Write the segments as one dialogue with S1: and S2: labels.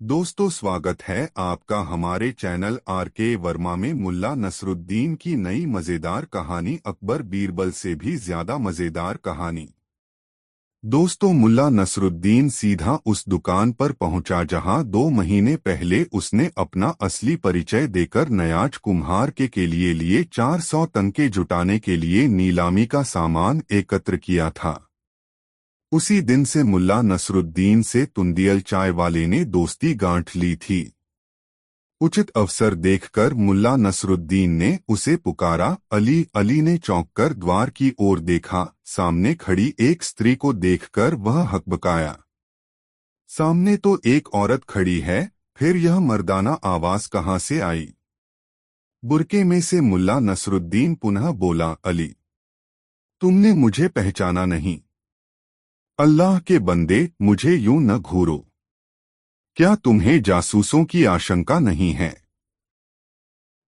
S1: दोस्तों, स्वागत है आपका हमारे चैनल आर.के. वर्मा में। मुल्ला नसरुद्दीन की नई मजेदार कहानी, अकबर बीरबल से भी ज्यादा मजेदार कहानी। दोस्तों, मुल्ला नसरुद्दीन सीधा उस दुकान पर पहुंचा जहां 2 महीने पहले उसने अपना असली परिचय देकर नयाज कुम्हार के लिए 400 टंके जुटाने के लिए नीलामी का सामान एकत्र किया था। उसी दिन से मुल्ला नसरुद्दीन से तुंदियल चाय वाले ने दोस्ती गांठ ली थी। उचित अवसर देखकर मुल्ला नसरुद्दीन ने उसे पुकारा। अली अली ने चौंककर द्वार की ओर देखा। सामने खड़ी एक स्त्री को देखकर वह हकबकाया। सामने तो एक औरत खड़ी है, फिर यह मर्दाना आवाज कहाँ से आई? बुरके में से मुल्ला नसरुद्दीन पुनः बोला, अली, तुमने मुझे पहचाना नहीं? अल्लाह के बंदे, मुझे यूं न घूरो। क्या तुम्हें जासूसों की आशंका नहीं है?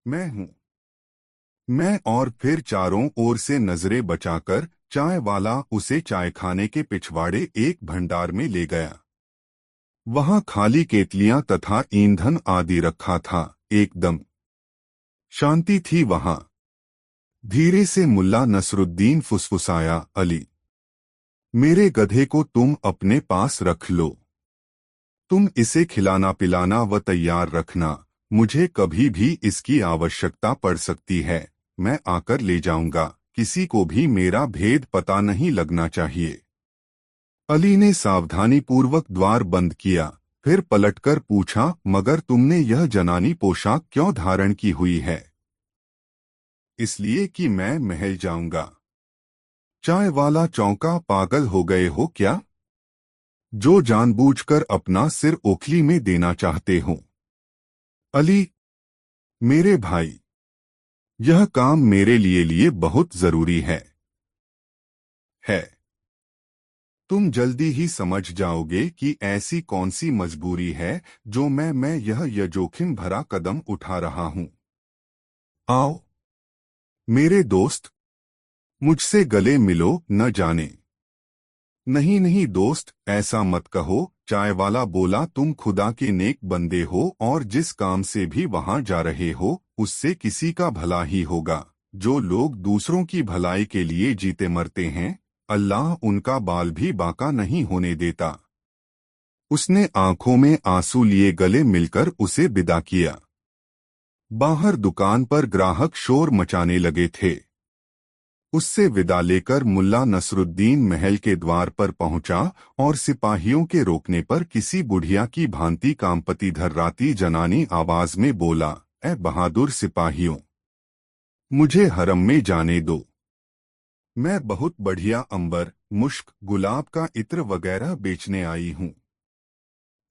S1: मैं हूं मैं। और फिर चारों ओर से नजरें बचाकर चाय वाला उसे चायखाने के पिछवाड़े एक भंडार में ले गया। वहां खाली केतलियां तथा ईंधन आदि रखा था। एकदम शांति थी वहां। धीरे से मुल्ला नसरुद्दीन फुसफुसाया, अली, मेरे गधे को तुम अपने पास रख लो। तुम इसे खिलाना पिलाना व तैयार रखना। मुझे कभी भी इसकी आवश्यकता पड़ सकती है। मैं आकर ले जाऊंगा। किसी को भी मेरा भेद पता नहीं लगना चाहिए। अली ने सावधानीपूर्वक द्वार बंद किया, फिर पलटकर पूछा, मगर तुमने यह जनानी पोशाक क्यों धारण की हुई है? इसलिए कि मैं महल जाऊंगा। चाय वाला चौंका। पागल हो गए हो क्या, जो जानबूझकर अपना सिर ओखली में देना चाहते हो? अली, मेरे भाई, यह काम मेरे लिए बहुत जरूरी है। तुम जल्दी ही समझ जाओगे कि ऐसी कौन सी मजबूरी है जो मैं यह जोखिम भरा कदम उठा रहा हूं। आओ मेरे दोस्त, मुझसे गले मिलो। न जाने। नहीं नहीं दोस्त, ऐसा मत कहो, चाय वाला बोला। तुम खुदा के नेक बंदे हो और जिस काम से भी वहां जा रहे हो उससे किसी का भला ही होगा। जो लोग दूसरों की भलाई के लिए जीते मरते हैं, अल्लाह उनका बाल भी बाका नहीं होने देता। उसने आंखों में आंसू लिए गले मिलकर उसे विदा किया। बाहर दुकान पर ग्राहक शोर मचाने लगे थे। उससे विदा लेकर मुल्ला नसरुद्दीन महल के द्वार पर पहुंचा और सिपाहियों के रोकने पर किसी बुढ़िया की भांति कामपति धर्राती जनानी आवाज में बोला, ए बहादुर सिपाहियों, मुझे हरम में जाने दो। मैं बहुत बढ़िया अंबर, मुश्क, गुलाब का इत्र वगैरह बेचने आई हूं।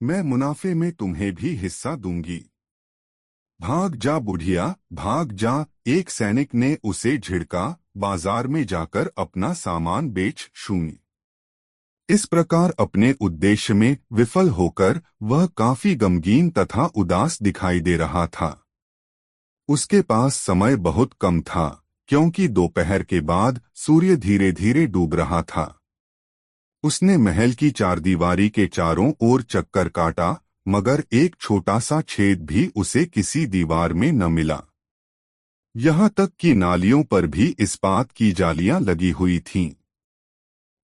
S1: मैं मुनाफे में तुम्हें भी हिस्सा दूंगी। भाग जा बुढ़िया, भाग जा। एक सैनिक ने उसे झिड़का। बाजार में जाकर अपना सामान बेच शून्य। इस प्रकार अपने उद्देश्य में विफल होकर वह काफी गमगीन तथा उदास दिखाई दे रहा था। उसके पास समय बहुत कम था, क्योंकि दोपहर के बाद सूर्य धीरे धीरे डूब रहा था। उसने महल की चारदीवारी के चारों ओर चक्कर काटा, मगर एक छोटा सा छेद भी उसे किसी दीवार में न मिला। यहाँ तक कि नालियों पर भी इस्पात की जालियां लगी हुई थीं।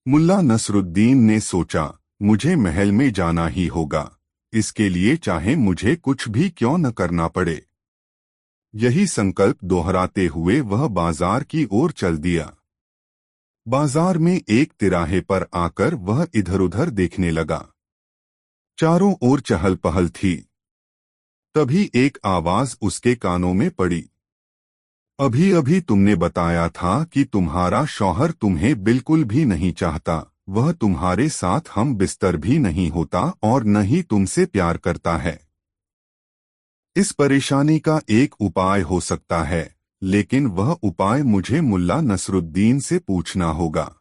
S1: मुल्ला नसरुद्दीन ने सोचा, मुझे महल में जाना ही होगा, इसके लिए चाहे मुझे कुछ भी क्यों न करना पड़े। यही संकल्प दोहराते हुए वह बाजार की ओर चल दिया। बाजार में एक तिराहे पर आकर वह इधर-उधर देखने लगा। चारों ओर चहल पहल थी। तभी एक आवाज उसके कानों में पड़ी। अभी अभी तुमने बताया था कि तुम्हारा शौहर तुम्हें बिल्कुल भी नहीं चाहता, वह तुम्हारे साथ हम बिस्तर भी नहीं होता और न ही तुमसे प्यार करता है। इस परेशानी का एक उपाय हो सकता है, लेकिन वह उपाय मुझे मुल्ला नसरुद्दीन से पूछना होगा।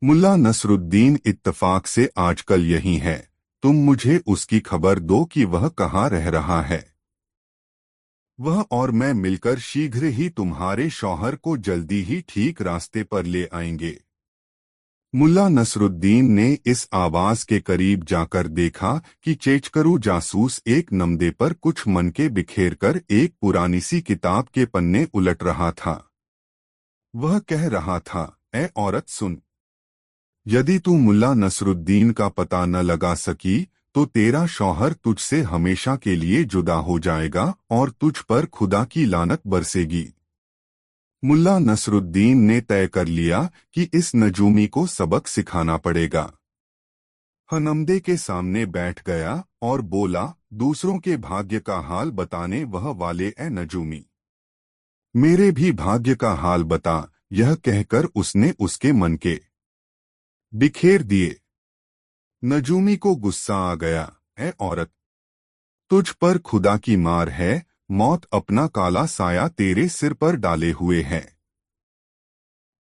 S1: मुल्ला नसरुद्दीन इत्तफाक से आजकल यही है। तुम मुझे उसकी खबर दो कि वह कहाँ रह रहा है। वह और मैं मिलकर शीघ्र ही तुम्हारे शौहर को जल्दी ही ठीक रास्ते पर ले आएंगे। मुल्ला नसरुद्दीन ने इस आवाज के करीब जाकर देखा कि चेचकरू जासूस एक नमदे पर कुछ मनके बिखेर कर एक पुरानी सी किताब के पन्ने उलट रहा था। वह कह रहा था, ए औरत सुन, यदि तू मुल्ला नसरुद्दीन का पता न लगा सकी तो तेरा शौहर तुझसे हमेशा के लिए जुदा हो जाएगा और तुझ पर खुदा की लानत बरसेगी। मुल्ला नसरुद्दीन ने तय कर लिया कि इस नजूमी को सबक सिखाना पड़ेगा। हनमदे के सामने बैठ गया और बोला, दूसरों के भाग्य का हाल बताने वह वाले ए नजूमी, मेरे भी भाग्य का हाल बता। यह कहकर उसने उसके मन के बिखेर दिए। नजूमी को गुस्सा आ गया, ए औरत, तुझ पर खुदा की मार है, मौत अपना काला साया तेरे सिर पर डाले हुए है।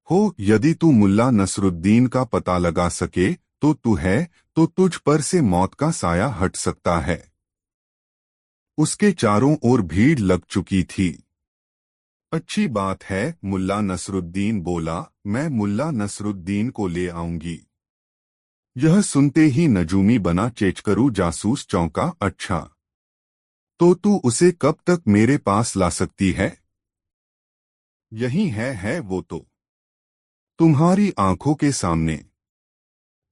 S1: हो यदि तू मुल्ला नसरुद्दीन का पता लगा सके तो तू है, तो तुझ पर से मौत का साया हट सकता है। उसके चारों ओर भीड़ लग चुकी थी। अच्छी बात है, मुल्ला नसरुद्दीन बोला, मैं मुल्ला नसरुद्दीन को ले आऊंगी। यह सुनते ही नजूमी बना चेचकरू जासूस चौंका, अच्छा, तो तू उसे कब तक मेरे पास ला सकती है? यही है वो तो, तुम्हारी आंखों के सामने।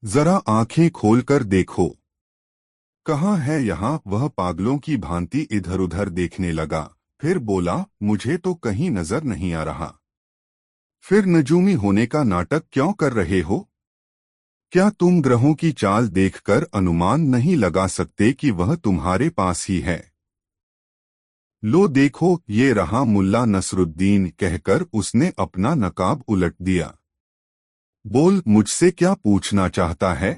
S1: जरा आंखें खोलकर देखो। कहाँ है यहाँ? वह पागलों की भांति इधर उधर देखने लगा, फिर बोला, मुझे तो कहीं नजर नहीं आ रहा। फिर नजूमी होने का नाटक क्यों कर रहे हो? क्या तुम ग्रहों की चाल देखकर अनुमान नहीं लगा सकते कि वह तुम्हारे पास ही है? लो देखो, ये रहा मुल्ला नसरुद्दीन, कहकर उसने अपना नकाब उलट दिया। बोल, मुझसे क्या पूछना चाहता है?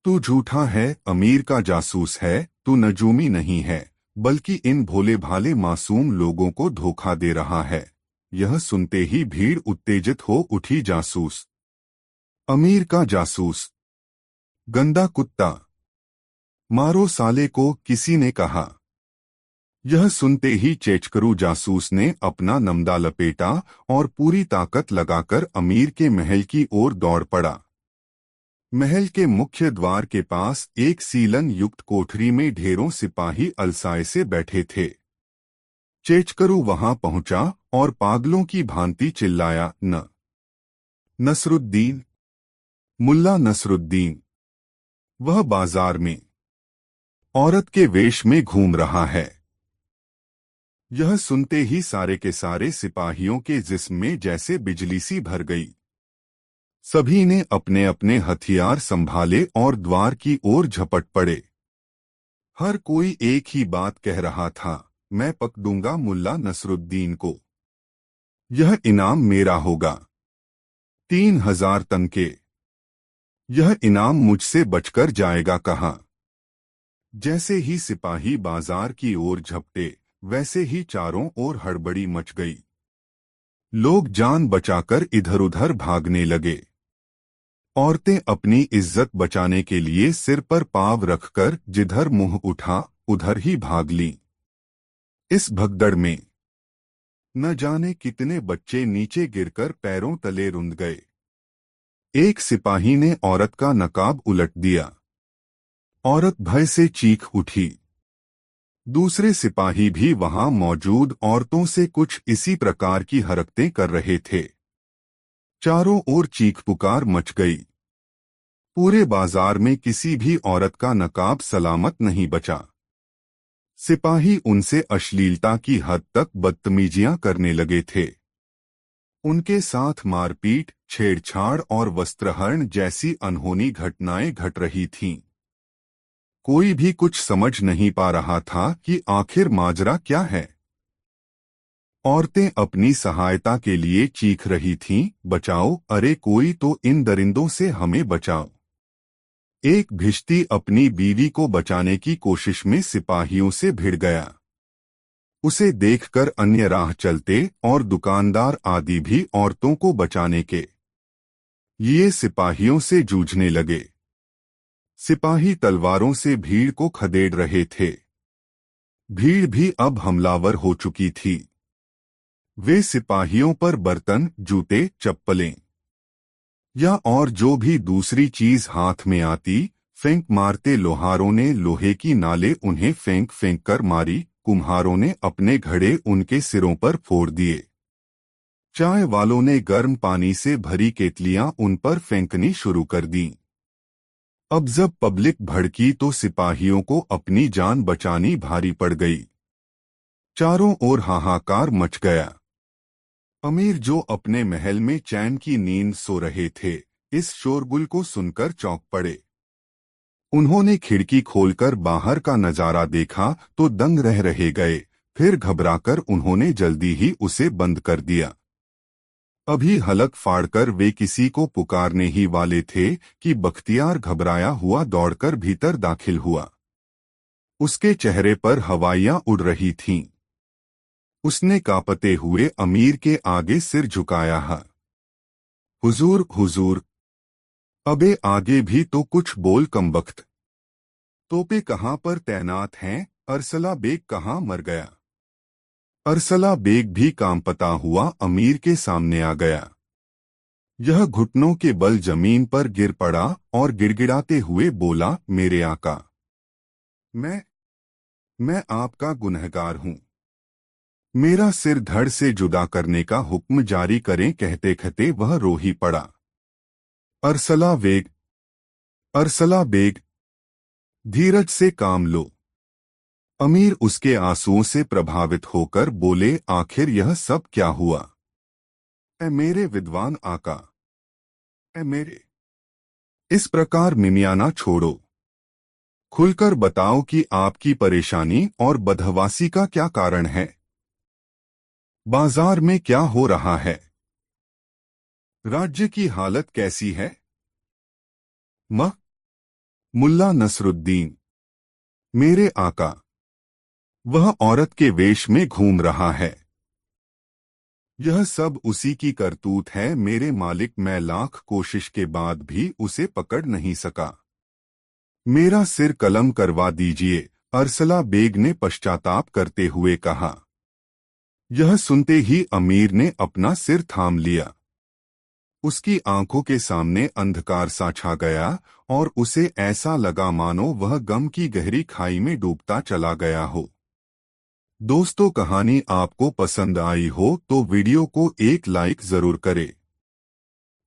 S1: तू झूठा है, अमीर का जासूस है, तू नजूमी नहीं है, बल्कि इन भोले भाले मासूम लोगों को धोखा दे रहा है। यह सुनते ही भीड़ उत्तेजित हो उठी। जासूस, अमीर का जासूस, गंदा कुत्ता, मारो साले को, किसी ने कहा। यह सुनते ही चेचकरू जासूस ने अपना नमदा लपेटा और पूरी ताकत लगाकर अमीर के महल की ओर दौड़ पड़ा। महल के मुख्य द्वार के पास एक सीलन युक्त कोठरी में ढेरों सिपाही अलसाए से बैठे थे। चेचकरू वहां पहुंचा और पागलों की भांति चिल्लाया, नसरुद्दीन, मुल्ला नसरुद्दीन। वह बाजार में औरत के वेश में घूम रहा है। यह सुनते ही सारे के सारे सिपाहियों के जिस्म में जैसे बिजली सी भर गई। सभी ने अपने अपने हथियार संभाले और द्वार की ओर झपट पड़े। हर कोई एक ही बात कह रहा था, मैं पक दूंगा मुल्ला नसरुद्दीन को। यह इनाम मेरा होगा, 3000 तनके। यह इनाम मुझसे बचकर जाएगा कहाँ? जैसे ही सिपाही बाजार की ओर झपटे, वैसे ही चारों ओर हड़बड़ी मच गई। लोग जान बचाकर इधर उधर भागने लगे। औरतें अपनी इज्जत बचाने के लिए सिर पर पाँव रखकर जिधर मुंह उठा उधर ही भाग लीं। इस भगदड़ में न जाने कितने बच्चे नीचे गिरकर पैरों तले रुंध गए। एक सिपाही ने औरत का नकाब उलट दिया। औरत भय से चीख उठी। दूसरे सिपाही भी वहां मौजूद औरतों से कुछ इसी प्रकार की हरकतें कर रहे थे। चारों ओर चीख पुकार मच गई। पूरे बाजार में किसी भी औरत का नकाब सलामत नहीं बचा। सिपाही उनसे अश्लीलता की हद तक बदतमीजियां करने लगे थे। उनके साथ मारपीट, छेड़छाड़ और वस्त्रहरण जैसी अनहोनी घटनाएं घट रही थीं। कोई भी कुछ समझ नहीं पा रहा था कि आखिर माजरा क्या है। औरतें अपनी सहायता के लिए चीख रही थीं, बचाओ, अरे कोई तो इन दरिंदों से हमें बचाओ। एक भिश्ती अपनी बीवी को बचाने की कोशिश में सिपाहियों से भिड़ गया। उसे देखकर अन्य राह चलते और दुकानदार आदि भी औरतों को बचाने के लिए सिपाहियों से जूझने लगे। सिपाही तलवारों से भीड़ को खदेड़ रहे थे। भीड़ भी अब हमलावर हो चुकी थी। वे सिपाहियों पर बर्तन, जूते, चप्पलें, या और जो भी दूसरी चीज हाथ में आती, फेंक मारते। लोहारों ने लोहे की नाले उन्हें फेंक फेंक कर मारी। कुम्हारों ने अपने घड़े उनके सिरों पर फोड़ दिए। चाय वालों ने गर्म पानी से भरी केतलियां उन पर फेंकनी शुरू कर दी। अब जब पब्लिक भड़की तो सिपाहियों को अपनी जान बचानी भारी पड़ गई। चारों ओर हाहाकार मच गया। अमीर जो अपने महल में चैन की नींद सो रहे थे, इस शोरगुल को सुनकर चौंक पड़े। उन्होंने खिड़की खोलकर बाहर का नजारा देखा तो दंग रह गए। फिर घबराकर उन्होंने जल्दी ही उसे बंद कर दिया। अभी हलक फाड़कर वे किसी को पुकारने ही वाले थे कि बख्तियार घबराया हुआ दौड़कर भीतर दाखिल हुआ। उसके चेहरे पर हवाइयां उड़ रही थीं। उसने कांपते हुए अमीर के आगे सिर झुकाया। हुजूर हुजूर। अबे आगे भी तो कुछ बोल कमबख्त। तोपे कहाँ पर तैनात हैं? अरसला बेग कहाँ मर गया? अरसला बेग भी कांपता हुआ अमीर के सामने आ गया। यह घुटनों के बल जमीन पर गिर पड़ा और गिड़गिड़ाते हुए बोला, मेरे आका, मैं मैं आपका गुनहगार हूँ। मेरा सिर धड़ से जुदा करने का हुक्म जारी करें। कहते कहते वह रो ही पड़ा। अरसला बेग, अरसला बेग, धीरज से काम लो। अमीर उसके आंसुओं से प्रभावित होकर बोले, आखिर यह सब क्या हुआ? ए मेरे विद्वान आका, ए मेरे, इस प्रकार मिमियाना छोड़ो। खुलकर बताओ कि आपकी परेशानी और बदहवासी का क्या कारण है। बाजार में क्या हो रहा है? राज्य की हालत कैसी है? म मुल्ला नसरुद्दीन, मेरे आका, वह औरत के वेश में घूम रहा है। यह सब उसी की करतूत है मेरे मालिक। मैं लाख कोशिश के बाद भी उसे पकड़ नहीं सका। मेरा सिर कलम करवा दीजिए, अरसला बेग ने पश्चाताप करते हुए कहा। यह सुनते ही अमीर ने अपना सिर थाम लिया। उसकी आंखों के सामने अंधकार सा छा गया और उसे ऐसा लगा मानो वह गम की गहरी खाई में डूबता चला गया हो। दोस्तों, कहानी आपको पसंद आई हो तो वीडियो को एक लाइक जरूर करें।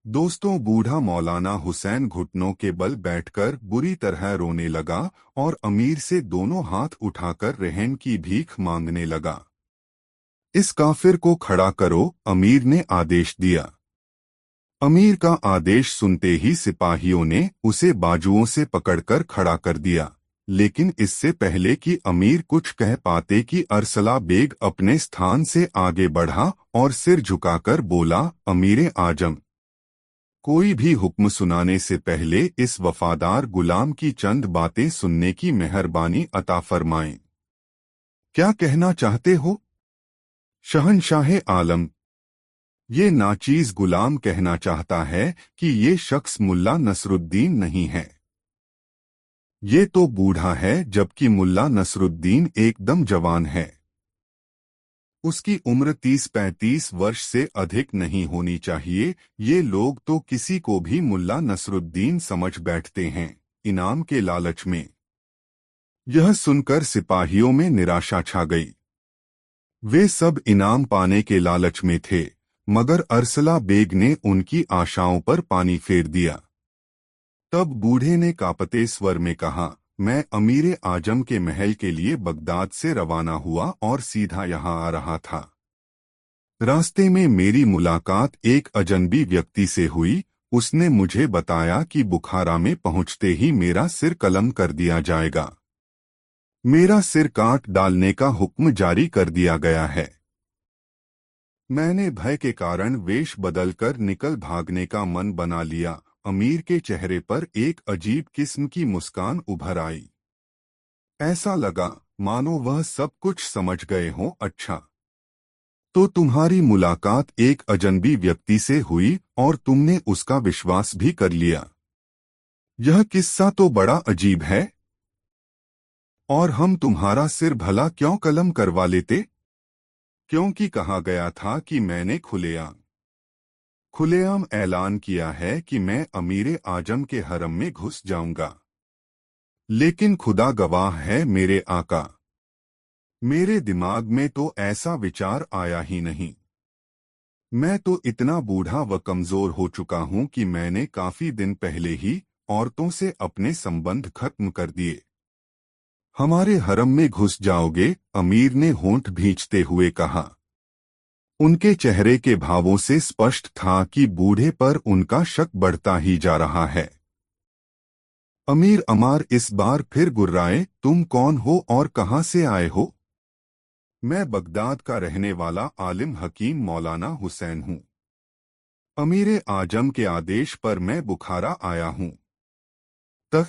S1: दोस्तों, बूढ़ा मौलाना हुसैन घुटनों के बल बैठकर बुरी तरह रोने लगा और अमीर से दोनों हाथ उठाकर रहम की भीख मांगने लगा। इस काफिर को खड़ा करो, अमीर ने आदेश दिया। अमीर का आदेश सुनते ही सिपाहियों ने उसे बाजुओं से पकड़कर खड़ा कर दिया। लेकिन इससे पहले कि अमीर कुछ कह पाते कि अरसला बेग अपने स्थान से आगे बढ़ा और सिर झुकाकर बोला, अमीर आजम, कोई भी हुक्म सुनाने से पहले इस वफादार गुलाम की चंद बातें सुनने की मेहरबानी अता फरमाएं। क्या कहना चाहते हो? शहंशाह आलम, ये नाचीज गुलाम कहना चाहता है कि ये शख्स मुल्ला नसरुद्दीन नहीं है। ये तो बूढ़ा है, जबकि मुल्ला नसरुद्दीन एकदम जवान है। उसकी उम्र 30-35 वर्ष से अधिक नहीं होनी चाहिए। ये लोग तो किसी को भी मुल्ला नसरुद्दीन समझ बैठते हैं, इनाम के लालच में। यह सुनकर सिपाहियों में निराशा छा गई। वे सब इनाम पाने के लालच में थे, मगर अरसला बेग ने उनकी आशाओं पर पानी फेर दिया। तब बूढ़े ने कांपते स्वर में कहा, मैं अमीर आजम के महल के लिए बगदाद से रवाना हुआ और सीधा यहाँ आ रहा था। रास्ते में मेरी मुलाकात एक अजनबी व्यक्ति से हुई। उसने मुझे बताया कि बुखारा में पहुँचते ही मेरा सिर कलम कर दिया जाएगा। मेरा सिर काट डालने का हुक्म जारी कर दिया गया है। मैंने भय के कारण वेश बदलकर निकल भागने का मन बना लिया। अमीर के चेहरे पर एक अजीब किस्म की मुस्कान उभर आई। ऐसा लगा मानो वह सब कुछ समझ गए हों। अच्छा, तो तुम्हारी मुलाकात एक अजनबी व्यक्ति से हुई और तुमने उसका विश्वास भी कर लिया। यह किस्सा तो बड़ा अजीब है। और हम तुम्हारा सिर भला क्यों कलम करवा लेते? क्योंकि कहा गया था कि मैंने खुलेआम खुलेआम ऐलान किया है कि मैं अमीर आजम के हरम में घुस जाऊंगा। लेकिन खुदा गवाह है मेरे आका, मेरे दिमाग में तो ऐसा विचार आया ही नहीं। मैं तो इतना बूढ़ा व कमजोर हो चुका हूं कि मैंने काफी दिन पहले ही औरतों से अपने संबंध खत्म कर दिए। हमारे हरम में घुस जाओगे? अमीर ने होंठ भींचते हुए कहा। उनके चेहरे के भावों से स्पष्ट था कि बूढ़े पर उनका शक बढ़ता ही जा रहा है। अमीर अमार इस बार फिर गुर्राए, तुम कौन हो और कहां से आए हो? मैं बगदाद का रहने वाला आलिम हकीम मौलाना हुसैन हूँ। अमीर आजम के आदेश पर मैं बुखारा आया हूँ। तब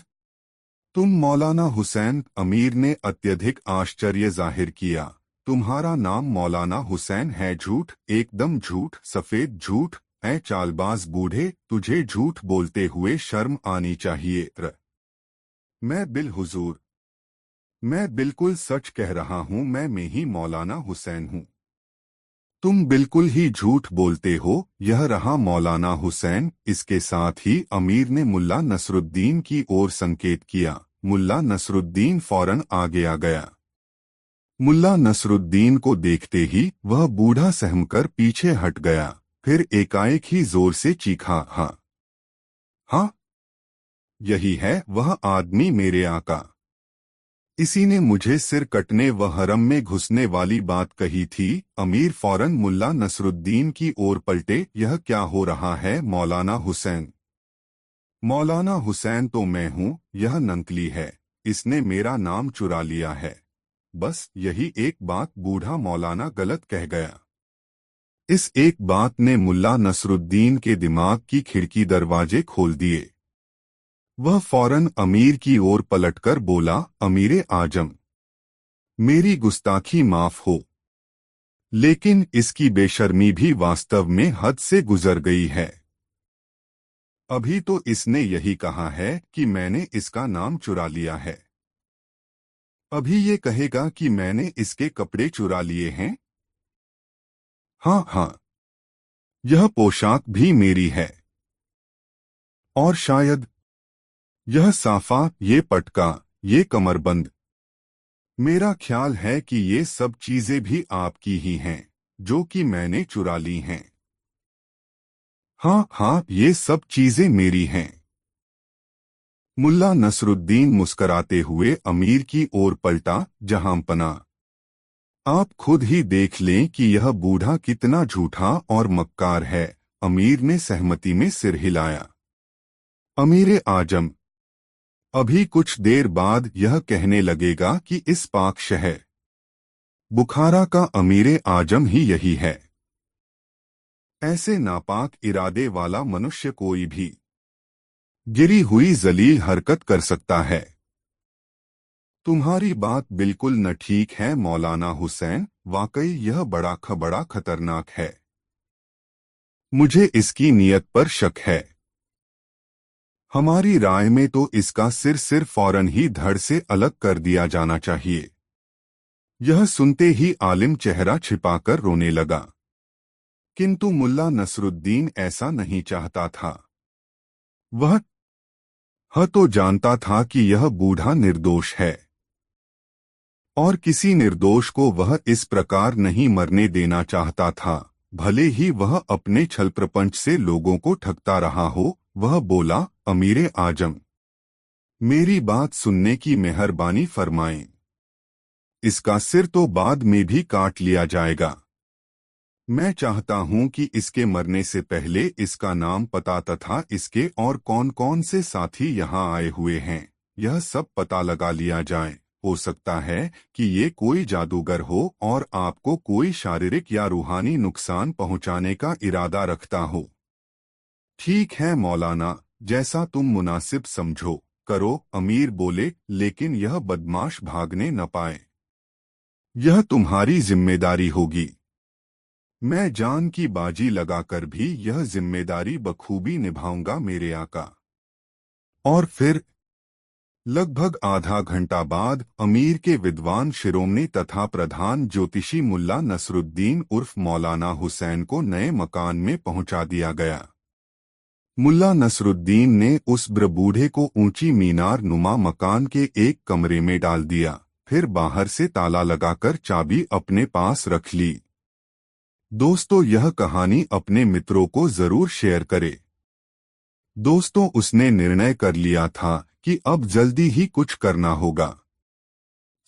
S1: तुम मौलाना हुसैन? अमीर ने अत्यधिक आश्चर्य जाहिर किया। तुम्हारा नाम मौलाना हुसैन है? झूठ, एकदम झूठ, सफेद झूठ। ऐ चालबाज बूढ़े, तुझे झूठ बोलते हुए शर्म आनी चाहिए। मैं बिल्कुल सच कह रहा हूँ, मैं ही मौलाना हुसैन हूँ। तुम बिल्कुल ही झूठ बोलते हो। यह रहा मौलाना हुसैन। इसके साथ ही अमीर ने मुल्ला नसरुद्दीन की ओर संकेत किया। मुल्ला नसरुद्दीन फौरन आगे आ गया। मुल्ला नसरुद्दीन को देखते ही वह बूढ़ा सहमकर पीछे हट गया। फिर एकाएक ही जोर से चीखा, हाँ हाँ, यही है वह आदमी, मेरे आका। इसी ने मुझे सिर कटने व हरम में घुसने वाली बात कही थी। अमीर फौरन मुल्ला नसरुद्दीन की ओर पलटे। यह क्या हो रहा है मौलाना हुसैन? मौलाना हुसैन तो मैं हूँ, यह नंकली है। इसने मेरा नाम चुरा लिया है। बस यही एक बात, बूढ़ा मौलाना गलत कह गया। इस एक बात ने मुल्ला नसरुद्दीन के दिमाग की खिड़की दरवाजे खोल दिए। वह फौरन अमीर की ओर पलटकर बोला, अमीर आजम, मेरी गुस्ताखी माफ हो, लेकिन इसकी बेशर्मी भी वास्तव में हद से गुजर गई है। अभी तो इसने यही कहा है कि मैंने इसका नाम चुरा लिया है। अभी ये कहेगा कि मैंने इसके कपड़े चुरा लिए हैं। हाँ हाँ, यह पोशाक भी मेरी है। और शायद यह साफा, ये पटका, ये कमरबंद। मेरा ख्याल है कि ये सब चीजें भी आपकी ही हैं, जो कि मैंने चुरा ली हैं। हाँ हाँ, ये सब चीजें मेरी हैं। मुल्ला नसरुद्दीन मुस्कराते हुए अमीर की ओर पलटा। जहांपना, आप खुद ही देख लें कि यह बूढ़ा कितना झूठा और मक्कार है। अमीर ने सहमति में सिर हिलाया। अमीर आजम, अभी कुछ देर बाद यह कहने लगेगा कि इस पाक शहर बुखारा का अमीर आजम ही यही है। ऐसे नापाक इरादे वाला मनुष्य कोई भी गिरी हुई जलील हरकत कर सकता है। तुम्हारी बात बिल्कुल न ठीक है मौलाना हुसैन, वाकई यह बड़ा खतरनाक है। मुझे इसकी नीयत पर शक है। हमारी राय में तो इसका सिर फौरन ही धड़ से अलग कर दिया जाना चाहिए। यह सुनते ही आलिम चेहरा छिपाकर रोने लगा। किंतु मुल्ला नसरुद्दीन ऐसा नहीं चाहता था। वह तो जानता था कि यह बूढ़ा निर्दोष है और किसी निर्दोष को वह इस प्रकार नहीं मरने देना चाहता था, भले ही वह अपने छल प्रपंच से लोगों को ठगता रहा हो। वह बोला, अमीर आजम, मेरी बात सुनने की मेहरबानी फरमाएं। इसका सिर तो बाद में भी काट लिया जाएगा। मैं चाहता हूं कि इसके मरने से पहले इसका नाम, पता तथा इसके और कौन कौन से साथी यहां आए हुए हैं, यह सब पता लगा लिया जाए। हो सकता है कि ये कोई जादूगर हो और आपको कोई शारीरिक या रूहानी नुकसान पहुंचाने का इरादा रखता हो। ठीक है मौलाना, जैसा तुम मुनासिब समझो करो, अमीर बोले, लेकिन यह बदमाश भागने न पाए। यह तुम्हारी जिम्मेदारी होगी। मैं जान की बाजी लगाकर भी यह जिम्मेदारी बखूबी निभाऊंगा मेरे आका। और फिर लगभग आधा घंटा बाद अमीर के विद्वान शिरोमणि तथा प्रधान ज्योतिषी मुल्ला नसरुद्दीन उर्फ मौलाना हुसैन को नए मकान में पहुंचा दिया गया। मुल्ला नसरुद्दीन ने उस बूढ़े को ऊंची मीनार नुमा मकान के एक कमरे में डाल दिया, फिर बाहर से ताला लगाकर चाबी अपने पास रख ली। दोस्तों, यह कहानी अपने मित्रों को जरूर शेयर करें। दोस्तों, उसने निर्णय कर लिया था कि अब जल्दी ही कुछ करना होगा।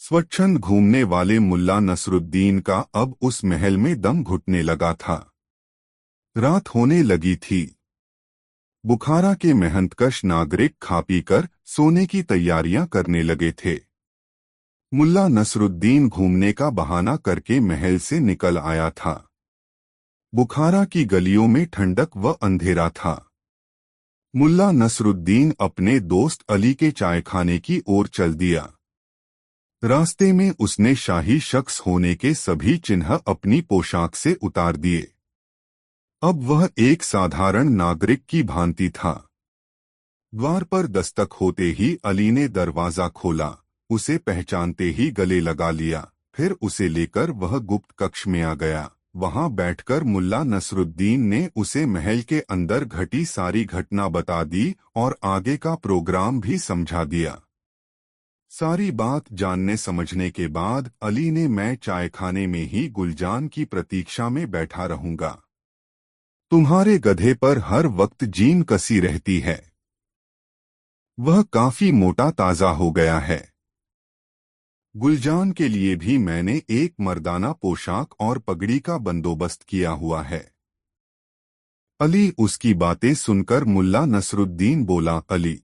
S1: स्वच्छंद घूमने वाले मुल्ला नसरुद्दीन का अब उस महल में दम घुटने लगा था। रात होने लगी थी। बुखारा के मेहनतकश नागरिक खा पीकर सोने की तैयारियां करने लगे थे। मुल्ला नसरुद्दीन घूमने का बहाना करके महल से निकल आया था। बुखारा की गलियों में ठंडक व अंधेरा था। मुल्ला नसरुद्दीन अपने दोस्त अली के चायखाने की ओर चल दिया। रास्ते में उसने शाही शख्स होने के सभी चिन्ह अपनी पोशाक से उतार दिए। अब वह एक साधारण नागरिक की भांति था। द्वार पर दस्तक होते ही अली ने दरवाजा खोला, उसे पहचानते ही गले लगा लिया, फिर उसे लेकर वह गुप्त कक्ष में आ गया। वहां बैठकर मुल्ला नसरुद्दीन ने उसे महल के अंदर घटी सारी घटना बता दी और आगे का प्रोग्राम भी समझा दिया। सारी बात जानने समझने के बाद अली ने, मैं चायखाने में ही गुलजान की प्रतीक्षा में बैठा रहूंगा। तुम्हारे गधे पर हर वक्त जीन कसी रहती है। वह काफी मोटा ताजा हो गया है। गुलजान के लिए भी मैंने एक मर्दाना पोशाक और पगड़ी का बंदोबस्त किया हुआ है। अली उसकी बातें सुनकर मुल्ला नसरुद्दीन बोला, अली,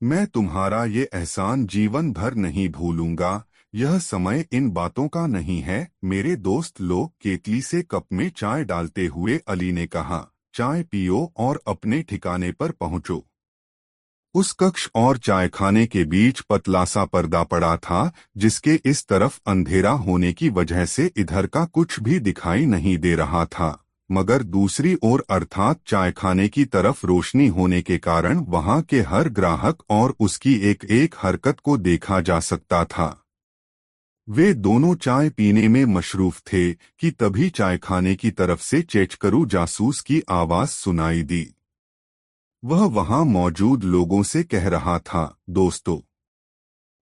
S1: मैं तुम्हारा ये एहसान जीवन भर नहीं भूलूंगा। यह समय इन बातों का नहीं है। मेरे दोस्त लोग केतली से कप में चाय डालते हुए अली ने कहा, चाय पियो और अपने ठिकाने पर पहुंचो। उस कक्ष और चायखाने के बीच पतला सा पर्दा पड़ा था, जिसके इस तरफ अंधेरा होने की वजह से इधर का कुछ भी दिखाई नहीं दे रहा था, मगर दूसरी ओर अर्थात चायखाने की तरफ रोशनी होने के कारण वहां के हर ग्राहक और उसकी एक एक हरकत को देखा जा सकता था। वे दोनों चाय पीने में मशरूफ थे कि तभी चायखाने की तरफ से चेचकरू जासूस की आवाज सुनाई दी। वह वहां मौजूद लोगों से कह रहा था, दोस्तों,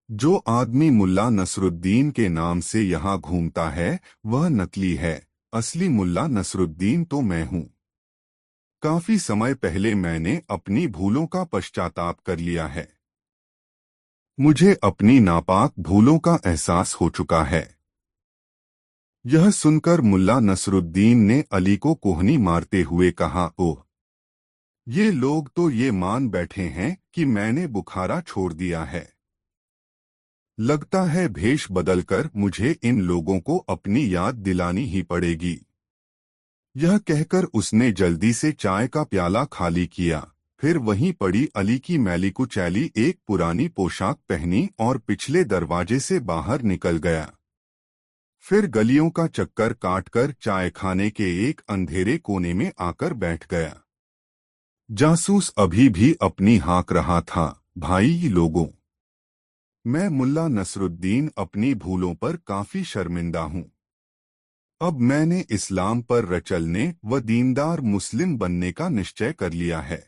S1: जो आदमी मुल्ला नसरुद्दीन के नाम से यहाँ घूमता है वह नकली है। असली मुल्ला नसरुद्दीन तो मैं हूँ। काफी समय पहले मैंने अपनी भूलों का पश्चाताप कर लिया है। मुझे अपनी नापाक भूलों का एहसास हो चुका है। यह सुनकर मुल्ला नसरुद्दीन ने अली को कोहनी मारते हुए कहा, ओह, ये लोग तो ये मान बैठे हैं कि मैंने बुखारा छोड़ दिया है। लगता है भेष बदलकर मुझे इन लोगों को अपनी याद दिलानी ही पड़ेगी। यह कहकर उसने जल्दी से चाय का प्याला खाली किया, फिर वहीं पड़ी अली की मैली कुचैली एक पुरानी पोशाक पहनी और पिछले दरवाजे से बाहर निकल गया। फिर गलियों का चक्कर काटकर चायखाने के एक अंधेरे कोने में आकर बैठ गया। जासूस अभी भी अपनी हाँक रहा था, भाई लोगों, मैं मुल्ला नसरुद्दीन अपनी भूलों पर काफी शर्मिंदा हूँ। अब मैंने इस्लाम पर रचलने व दीनदार मुस्लिम बनने का निश्चय कर लिया है।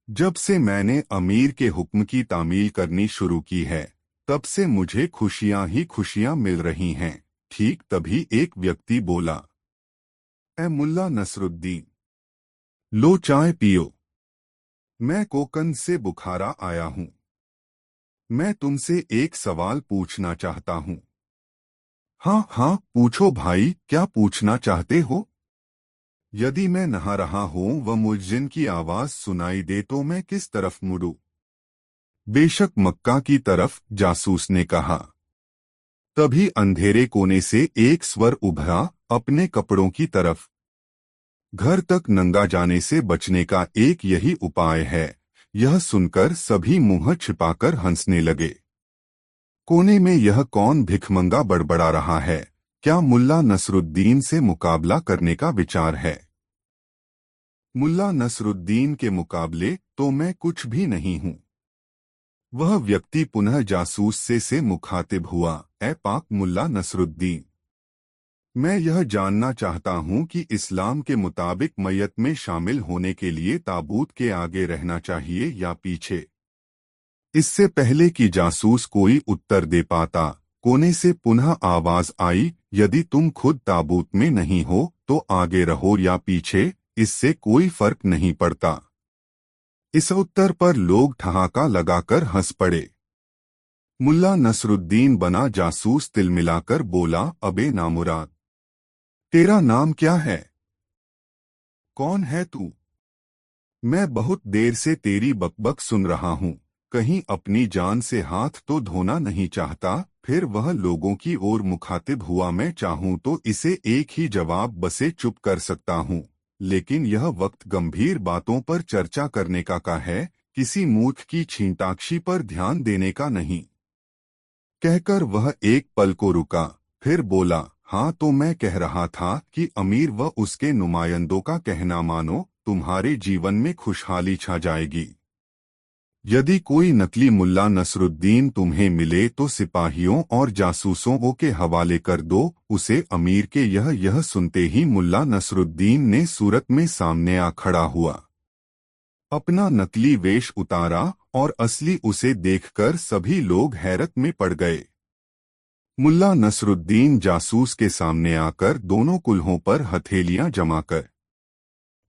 S1: जब से मैंने अमीर के हुक्म की तामील करनी शुरू की है, तब से मुझे खुशियां ही खुशियां मिल रही हैं। ठीक तभी एक व्यक्ति बोला, ए मुल्ला नसरुद्दीन, लो चाय पियो। मैं कोकन से बुखारा आया हूँ। मैं तुमसे एक सवाल पूछना चाहता हूँ। हाँ हाँ, पूछो भाई, क्या पूछना चाहते हो? यदि मैं नहा रहा हूँ व मुअज्जिन की आवाज सुनाई दे तो मैं किस तरफ मुड़ूं? बेशक मक्का की तरफ, जासूस ने कहा। तभी अंधेरे कोने से एक स्वर उभरा, अपने कपड़ों की तरफ। घर तक नंगा जाने से बचने का एक यही उपाय है। यह सुनकर सभी मुंह छिपाकर हंसने लगे। कोने में यह कौन भिखमंगा बड़बड़ा रहा है? क्या मुल्ला नसरुद्दीन से मुकाबला करने का विचार है? मुल्ला नसरुद्दीन के मुकाबले तो मैं कुछ भी नहीं हूँ। वह व्यक्ति पुनः जासूस से मुखातिब हुआ, ए पाक मुल्ला नसरुद्दीन, मैं यह जानना चाहता हूं कि इस्लाम के मुताबिक मय्यत में शामिल होने के लिए ताबूत के आगे रहना चाहिए या पीछे। इससे पहले कि जासूस कोई उत्तर दे पाता, कोने से पुनः आवाज आई, यदि तुम खुद ताबूत में नहीं हो तो आगे रहो या पीछे, इससे कोई फर्क नहीं पड़ता। इस उत्तर पर लोग ठहाका लगाकर हंस पड़े। मुल्ला नसरुद्दीन बना जासूस तिलमिलाकर बोला, अबे नामुराद, तेरा नाम क्या है? कौन है तू? मैं बहुत देर से तेरी बकबक सुन रहा हूँ, कहीं अपनी जान से हाथ तो धोना नहीं चाहता? फिर वह लोगों की ओर मुखातिब हुआ, मैं चाहूँ तो इसे एक ही जवाब बसे चुप कर सकता हूँ, लेकिन यह वक्त गंभीर बातों पर चर्चा करने का है, किसी मूर्ख की छींटाक्षी पर ध्यान देने का नहीं। कहकर वह एक पल को रुका, फिर बोला, हाँ तो मैं कह रहा था कि अमीर व उसके नुमाइंदों का कहना मानो, तुम्हारे जीवन में खुशहाली छा जाएगी। यदि कोई नकली मुल्ला नसरुद्दीन तुम्हें मिले तो सिपाहियों और जासूसों के हवाले कर दो उसे। अमीर के यह सुनते ही मुल्ला नसरुद्दीन ने सूरत में सामने आ खड़ा हुआ, अपना नकली वेश उतारा और असली उसे देखकर सभी लोग हैरत में पड़ गए। मुल्ला नसरुद्दीन जासूस के सामने आकर दोनों कुल्हों पर हथेलियां जमाकर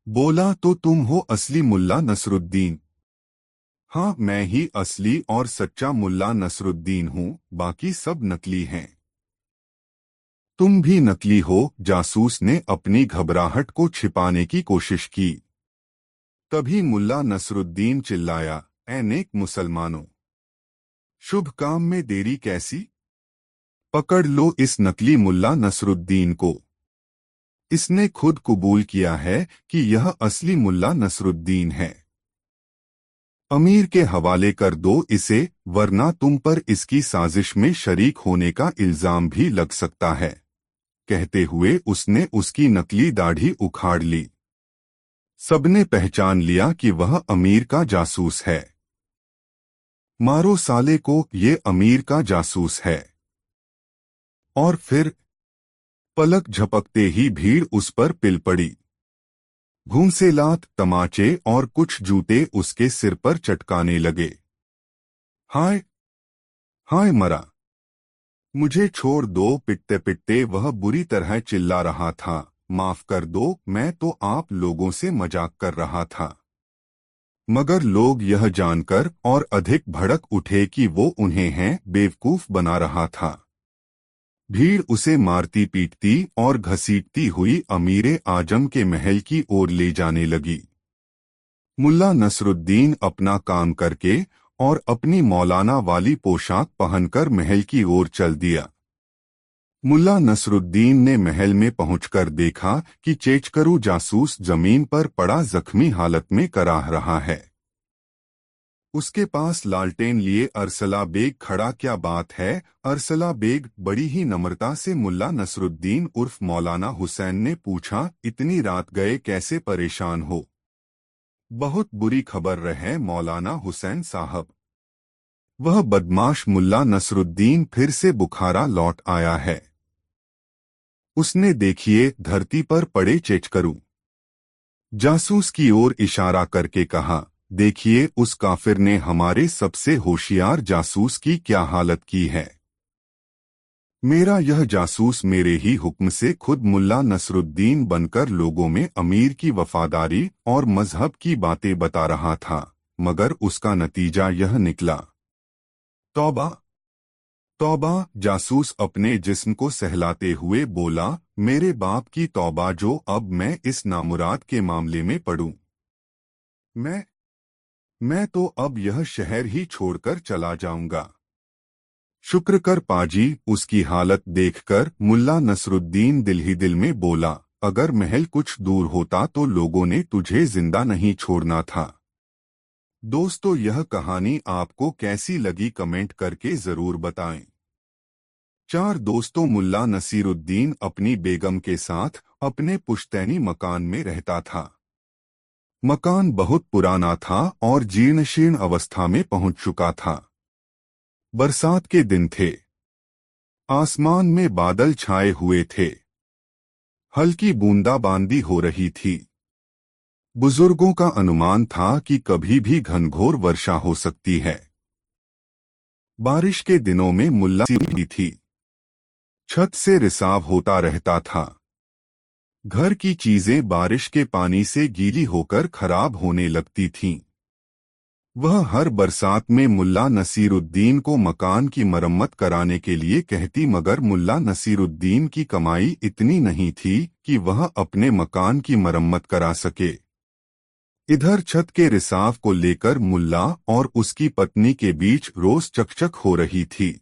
S1: बोला, तो तुम हो असली मुल्ला नसरुद्दीन? हाँ, मैं ही असली और सच्चा मुल्ला नसरुद्दीन हूँ, बाकी सब नकली हैं। तुम भी नकली हो। जासूस ने अपनी घबराहट को छिपाने की कोशिश की। तभी मुल्ला नसरुद्दीन चिल्लाया, ऐ नेक मुसलमानों, शुभ काम में देरी कैसी? पकड़ लो इस नकली मुल्ला नसरुद्दीन को। इसने खुद कबूल किया है कि यह असली मुल्ला नसरुद्दीन है। अमीर के हवाले कर दो इसे, वरना तुम पर इसकी साजिश में शरीक होने का इल्जाम भी लग सकता है। कहते हुए उसने उसकी नकली दाढ़ी उखाड़ ली। सबने पहचान लिया कि वह अमीर का जासूस है। मारो साले को, ये अमीर का जासूस है। और फिर पलक झपकते ही भीड़ उस पर पिल पड़ी। घूंसेलात, तमाचे और कुछ जूते उसके सिर पर चटकाने लगे। हाय हाय मरा, मुझे छोड़ दो। पिटते पिटते वह बुरी तरह चिल्ला रहा था, माफ कर दो, मैं तो आप लोगों से मजाक कर रहा था। मगर लोग यह जानकर और अधिक भड़क उठे कि वो उन्हें हैं बेवकूफ बना रहा था। भीड़ उसे मारती पीटती और घसीटती हुई अमीरे आजम के महल की ओर ले जाने लगी। मुल्ला नसरुद्दीन अपना काम करके और अपनी मौलाना वाली पोशाक पहनकर महल की ओर चल दिया। मुल्ला नसरुद्दीन ने महल में पहुंचकर देखा कि चेचकरू जासूस जमीन पर पड़ा जख्मी हालत में कराह रहा है। उसके पास लालटेन लिए अरसला बेग खड़ा। क्या बात है अरसला बेग? बड़ी ही नम्रता से मुल्ला नसरुद्दीन उर्फ मौलाना हुसैन ने पूछा, इतनी रात गए कैसे परेशान हो? बहुत बुरी खबर है मौलाना हुसैन साहब। वह बदमाश मुल्ला नसरुद्दीन फिर से बुखारा लौट आया है। उसने देखिए धरती पर पड़े चेचकरू। जासूस की ओर इशारा करके कहा, देखिए उस काफिर ने हमारे सबसे होशियार जासूस की क्या हालत की है। मेरा यह जासूस मेरे ही हुक्म से खुद मुल्ला नसरुद्दीन बनकर लोगों में अमीर की वफादारी और मजहब की बातें बता रहा था, मगर उसका नतीजा यह निकला। तौबा तौबा। जासूस अपने जिस्म को सहलाते हुए बोला, मेरे बाप की तौबा जो अब मैं इस नामुराद के मामले में पड़ूं। मैं तो अब यह शहर ही छोड़कर चला जाऊंगा। शुक्र कर पाजी। उसकी हालत देखकर मुल्ला नसरुद्दीन दिल ही दिल में बोला, अगर महल कुछ दूर होता तो लोगों ने तुझे जिंदा नहीं छोड़ना था। दोस्तों, यह कहानी आपको कैसी लगी कमेंट करके जरूर बताएं। चार दोस्तों मुल्ला नसीरुद्दीन अपनी बेगम के साथ अपने पुश्तैनी मकान में रहता था। मकान बहुत पुराना था और जीर्ण शीर्ण अवस्था में पहुंच चुका था। बरसात के दिन थे। आसमान में बादल छाए हुए थे। हल्की बूंदाबांदी हो रही थी। बुजुर्गों का अनुमान था कि कभी भी घनघोर वर्षा हो सकती है। बारिश के दिनों में मुल्ला सी थी। छत से रिसाव होता रहता था। घर की चीजें बारिश के पानी से गीली होकर खराब होने लगती थीं। वह हर बरसात में मुल्ला नसीरुद्दीन को मकान की मरम्मत कराने के लिए कहती, मगर मुल्ला नसीरुद्दीन की कमाई इतनी नहीं थी कि वह अपने मकान की मरम्मत करा सके। इधर छत के रिसाव को लेकर मुल्ला और उसकी पत्नी के बीच रोज चकचक हो रही थी।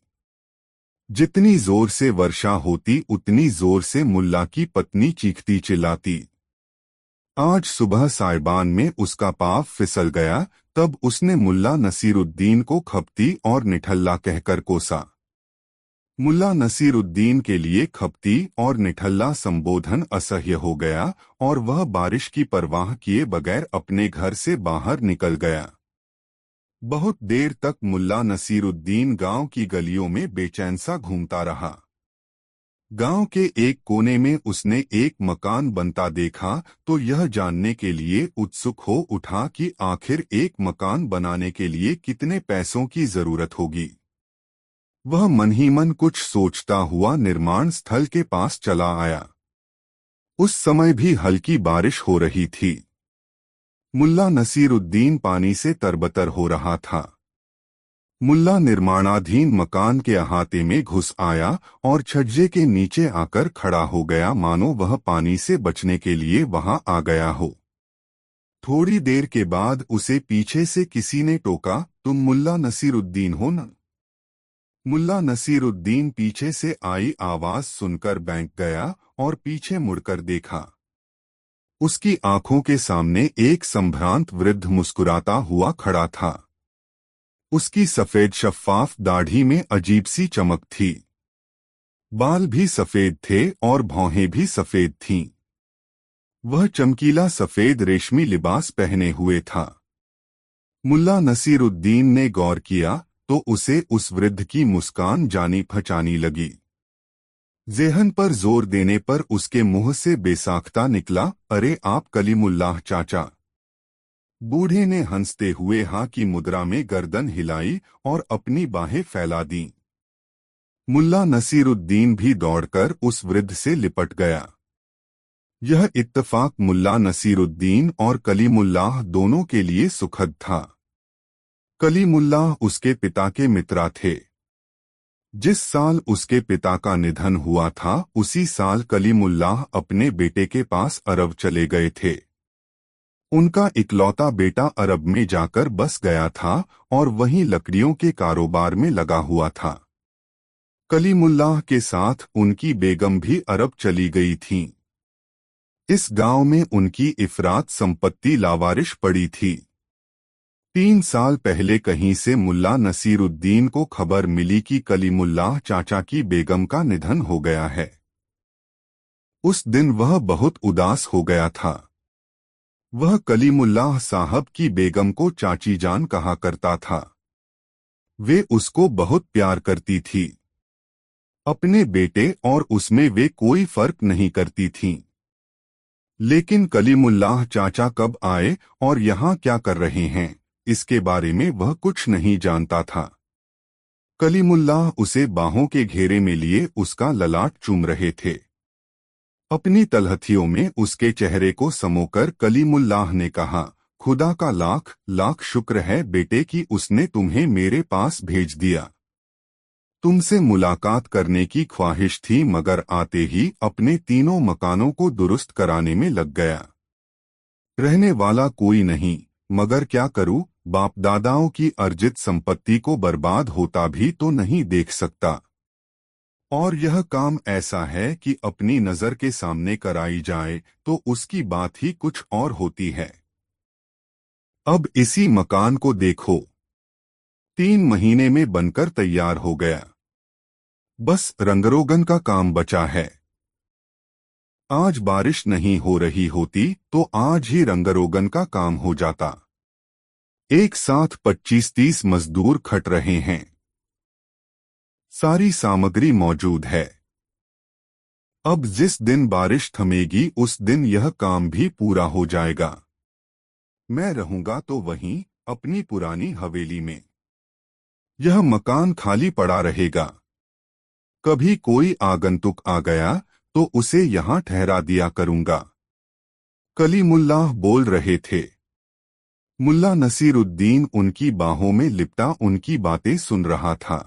S1: जितनी जोर से वर्षा होती उतनी जोर से मुल्ला की पत्नी चीखती चिल्लाती। आज सुबह साइबान में उसका पाँव फिसल गया, तब उसने मुल्ला नसीरुद्दीन को खपती और निठल्ला कहकर कोसा। मुल्ला नसीरुद्दीन के लिए खपती और निठल्ला संबोधन असह्य हो गया और वह बारिश की परवाह किए बगैर अपने घर से बाहर निकल गया। बहुत देर तक मुल्ला नसीरुद्दीन गांव की गलियों में बेचैन सा घूमता रहा। गांव के एक कोने में उसने एक मकान बनता देखा तो यह जानने के लिए उत्सुक हो उठा कि आखिर एक मकान बनाने के लिए कितने पैसों की जरूरत होगी। वह मन ही मन कुछ सोचता हुआ निर्माण स्थल के पास चला आया। उस समय भी हल्की बारिश हो रही थी। मुल्ला नसीरुद्दीन पानी से तरबतर हो रहा था। मुल्ला निर्माणाधीन मकान के अहाते में घुस आया और छज्जे के नीचे आकर खड़ा हो गया, मानो वह पानी से बचने के लिए वहां आ गया हो। थोड़ी देर के बाद उसे पीछे से किसी ने टोका, तुम मुल्ला नसीरुद्दीन हो न? मुल्ला नसीरुद्दीन पीछे से आई आवाज सुनकर बैंक गया और पीछे मुड़कर देखा। उसकी आंखों के सामने एक संभ्रांत वृद्ध मुस्कुराता हुआ खड़ा था। उसकी सफेद शफ्फाफ दाढ़ी में अजीब सी चमक थी। बाल भी सफेद थे और भौहें भी सफेद थीं। वह चमकीला सफेद रेशमी लिबास पहने हुए था। मुल्ला नसीरुद्दीन ने गौर किया तो उसे उस वृद्ध की मुस्कान जानी पहचानी लगी। ज़ेहन पर जोर देने पर उसके मुंह से बेसाख्ता निकला, अरे आप कलीमुल्लाह चाचा। बूढ़े ने हंसते हुए हाँ की मुद्रा में गर्दन हिलाई और अपनी बाहें फैला दी। मुल्ला नसीरुद्दीन भी दौड़कर उस वृद्ध से लिपट गया। यह इत्तफाक मुल्ला नसीरुद्दीन और कलीमुल्लाह दोनों के लिए सुखद था। कलीमुल्लाह उसके पिता के मित्र थे। जिस साल उसके पिता का निधन हुआ था उसी साल कलीमुल्लाह अपने बेटे के पास अरब चले गए थे। उनका इकलौता बेटा अरब में जाकर बस गया था और वहीं लकड़ियों के कारोबार में लगा हुआ था। कलीमुल्लाह के साथ उनकी बेगम भी अरब चली गई थीं। इस गांव में उनकी इफरात संपत्ति लावारिश पड़ी थी। 3 साल पहले कहीं से मुल्ला नसीरुद्दीन को खबर मिली कि कलीमुल्लाह चाचा की बेगम का निधन हो गया है। उस दिन वह बहुत उदास हो गया था। वह कलीमुल्लाह साहब की बेगम को चाची जान कहा करता था। वे उसको बहुत प्यार करती थी। अपने बेटे और उसमें वे कोई फर्क नहीं करती थीं। लेकिन कलीमुल्लाह चाचा कब आए और यहाँ क्या कर रहे हैं, इसके बारे में वह कुछ नहीं जानता था। कलीमुल्लाह उसे बाहों के घेरे में लिए उसका ललाट चूम रहे थे। अपनी तलहथियों में उसके चेहरे को समोकर कलीमुल्लाह ने कहा, खुदा का लाख लाख शुक्र है बेटे कि उसने तुम्हें मेरे पास भेज दिया। तुमसे मुलाकात करने की ख्वाहिश थी मगर आते ही अपने तीनों मकानों को दुरुस्त कराने में लग गया। रहने वाला कोई नहीं, मगर क्या करूं, बाप दादाओं की अर्जित संपत्ति को बर्बाद होता भी तो नहीं देख सकता। और यह काम ऐसा है कि अपनी नजर के सामने कराई जाए तो उसकी बात ही कुछ और होती है। अब इसी मकान को देखो, 3 महीने में बनकर तैयार हो गया। बस रंगरोगन का काम बचा है। आज बारिश नहीं हो रही होती तो आज ही रंगरोगन का काम हो जाता। एक साथ 25-30 मजदूर खट रहे हैं। सारी सामग्री मौजूद है। अब जिस दिन बारिश थमेगी उस दिन यह काम भी पूरा हो जाएगा। मैं रहूंगा तो वहीं, अपनी पुरानी हवेली में। यह मकान खाली पड़ा रहेगा। कभी कोई आगंतुक आ गया तो उसे यहाँ ठहरा दिया करूंगा। कलीमुल्लाह बोल रहे थे। मुल्ला नसीरुद्दीन उनकी बाहों में लिपटा उनकी बातें सुन रहा था।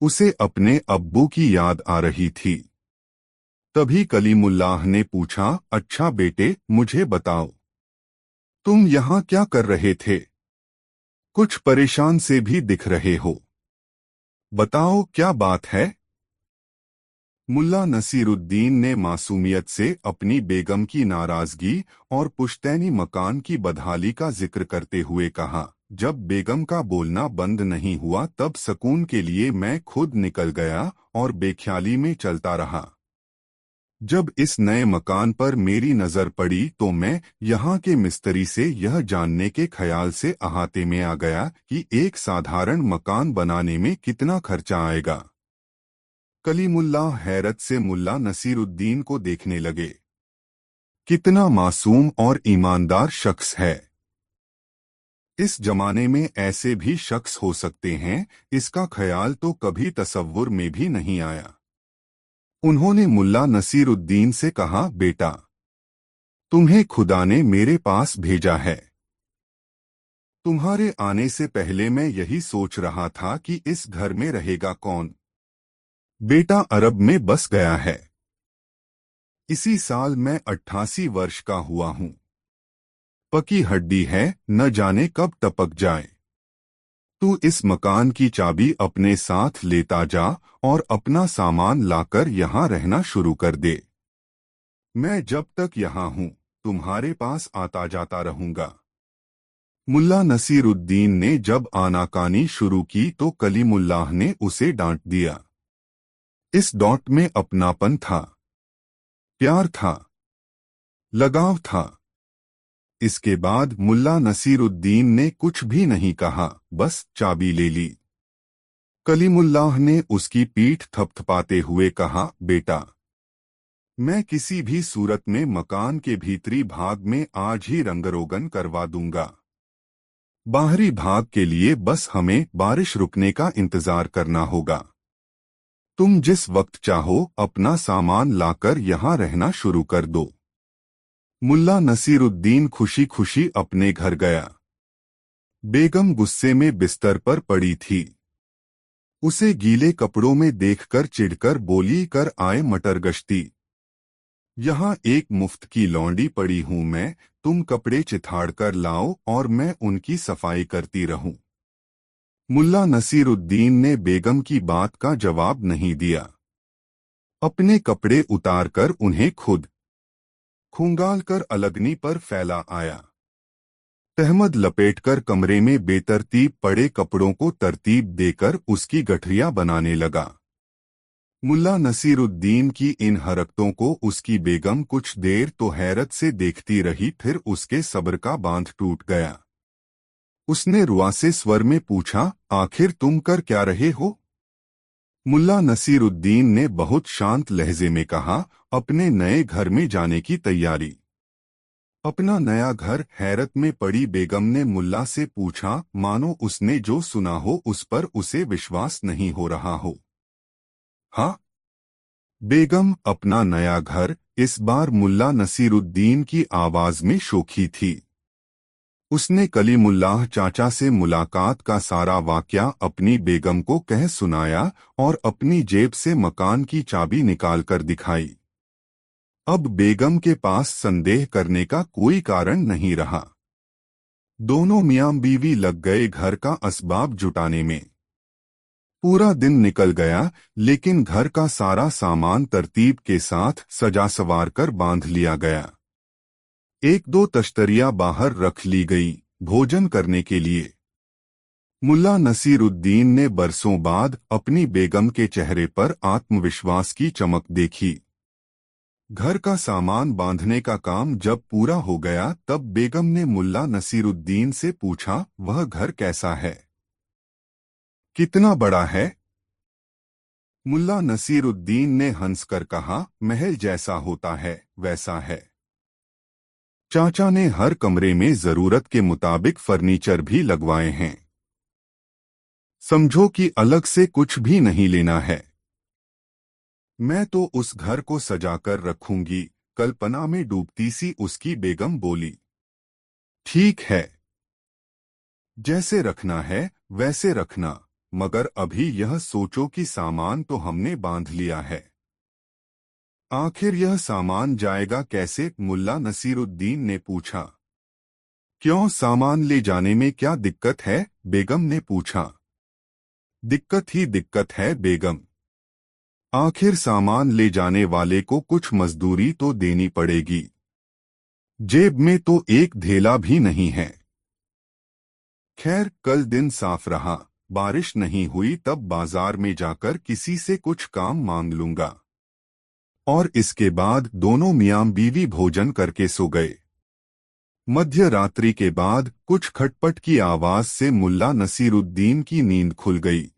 S1: उसे अपने अब्बू की याद आ रही थी। तभी कलीमुल्लाह ने पूछा, अच्छा बेटे, मुझे बताओ, तुम यहाँ क्या कर रहे थे? कुछ परेशान से भी दिख रहे हो। बताओ क्या बात है? मुल्ला नसीरुद्दीन ने मासूमियत से अपनी बेगम की नाराजगी और पुश्तैनी मकान की बदहाली का जिक्र करते हुए कहा, जब बेगम का बोलना बंद नहीं हुआ तब सुकून के लिए मैं खुद निकल गया और बेख्याली में चलता रहा। जब इस नए मकान पर मेरी नजर पड़ी तो मैं यहाँ के मिस्त्री से यह जानने के ख्याल से अहाते में आ गया कि एक साधारण मकान बनाने में कितना खर्चा आएगा। कलीमुल्लाह हैरत से मुल्ला नसीरुद्दीन को देखने लगे। कितना मासूम और ईमानदार शख्स है। इस जमाने में ऐसे भी शख्स हो सकते हैं, इसका ख्याल तो कभी तसव्वुर में भी नहीं आया। उन्होंने मुल्ला नसीरुद्दीन से कहा, बेटा, तुम्हें खुदा ने मेरे पास भेजा है। तुम्हारे आने से पहले मैं यही सोच रहा था कि इस घर में रहेगा कौन। बेटा अरब में बस गया है। इसी साल मैं 88 वर्ष का हुआ हूँ। पकी हड्डी है, न जाने कब टपक जाए। तू इस मकान की चाबी अपने साथ लेता जा और अपना सामान लाकर यहाँ रहना शुरू कर दे। मैं जब तक यहाँ हूँ तुम्हारे पास आता जाता रहूंगा। मुल्ला नसीरुद्दीन ने जब आनाकानी शुरू की तो कलीमुल्लाह ने उसे डांट दिया। इस डॉट में अपनापन था, प्यार था, लगाव था। इसके बाद मुल्ला नसीरुद्दीन ने कुछ भी नहीं कहा, बस चाबी ले ली। कलीमुल्लाह ने उसकी पीठ थपथपाते हुए कहा, बेटा, मैं किसी भी सूरत में मकान के भीतरी भाग में आज ही रंगरोगन करवा दूंगा। बाहरी भाग के लिए बस हमें बारिश रुकने का इंतजार करना होगा। तुम जिस वक्त चाहो अपना सामान लाकर यहाँ रहना शुरू कर दो। मुल्ला नसीरुद्दीन खुशी खुशी अपने घर गया। बेगम गुस्से में बिस्तर पर पड़ी थी। उसे गीले कपड़ों में देखकर चिढ़कर बोली, कर आए मटर गश्ती। यहाँ एक मुफ्त की लौंडी पड़ी हूँ मैं, तुम कपड़े चिथाड़ कर लाओ और मैं उनकी सफाई करती रहूं। मुल्ला नसीरुद्दीन ने बेगम की बात का जवाब नहीं दिया। अपने कपड़े उतारकर उन्हें खुद खंगाल कर अलगनी पर फैला आया। तहमद लपेटकर कमरे में बेतरतीब पड़े कपड़ों को तरतीब देकर उसकी गठरियां बनाने लगा। मुल्ला नसीरुद्दीन की इन हरकतों को उसकी बेगम कुछ देर तो हैरत से देखती रही, फिर उसके सब्र का बांध टूट गया। उसने रुआसे स्वर में पूछा, आखिर तुम कर क्या रहे हो? मुल्ला नसीरुद्दीन ने बहुत शांत लहजे में कहा, अपने नए घर में जाने की तैयारी। अपना नया घर? हैरत में पड़ी बेगम ने मुल्ला से पूछा, मानो उसने जो सुना हो उस पर उसे विश्वास नहीं हो रहा हो। हाँ बेगम, अपना नया घर? इस बार मुल्ला नसीरुद्दीन की आवाज में शोखी थी। उसने कलीमुल्लाह चाचा से मुलाकात का सारा वाकया अपनी बेगम को कह सुनाया और अपनी जेब से मकान की चाबी निकालकर दिखाई। अब बेगम के पास संदेह करने का कोई कारण नहीं रहा। दोनों मियां बीवी लग गए घर का असबाब जुटाने में। पूरा दिन निकल गया, लेकिन घर का सारा सामान तरतीब के साथ सजा सवार कर बांध लिया गया। एक दो तश्तरियां बाहर रख ली गई, भोजन करने के लिए। मुल्ला नसीरुद्दीन ने बरसों बाद अपनी बेगम के चेहरे पर आत्मविश्वास की चमक देखी। घर का सामान बांधने का काम जब पूरा हो गया तब बेगम ने मुल्ला नसीरुद्दीन से पूछा, वह घर कैसा है? कितना बड़ा है? मुल्ला नसीरुद्दीन ने हंसकर कहा, महल जैसा होता है वैसा है। चाचा ने हर कमरे में जरूरत के मुताबिक फर्नीचर भी लगवाए हैं। समझो कि अलग से कुछ भी नहीं लेना है। मैं तो उस घर को सजाकर रखूंगी, कल्पना में डूबती सी उसकी बेगम बोली। ठीक है, जैसे रखना है वैसे रखना, मगर अभी यह सोचो कि सामान तो हमने बांध लिया है। आखिर यह सामान जाएगा कैसे? मुल्ला नसीरुद्दीन ने पूछा। क्यों, सामान ले जाने में क्या दिक्कत है? बेगम ने पूछा। दिक्कत ही दिक्कत है बेगम। आखिर सामान ले जाने वाले को कुछ मजदूरी तो देनी पड़ेगी। जेब में तो एक धेला भी नहीं है। खैर, कल दिन साफ रहा, बारिश नहीं हुई, तब बाजार में जाकर किसी से कुछ काम मांग लूंगा। और इसके बाद दोनों मियां बीवी भोजन करके सो गए। मध्य रात्रि के बाद कुछ खटपट की आवाज से मुल्ला नसीरुद्दीन की नींद खुल गई।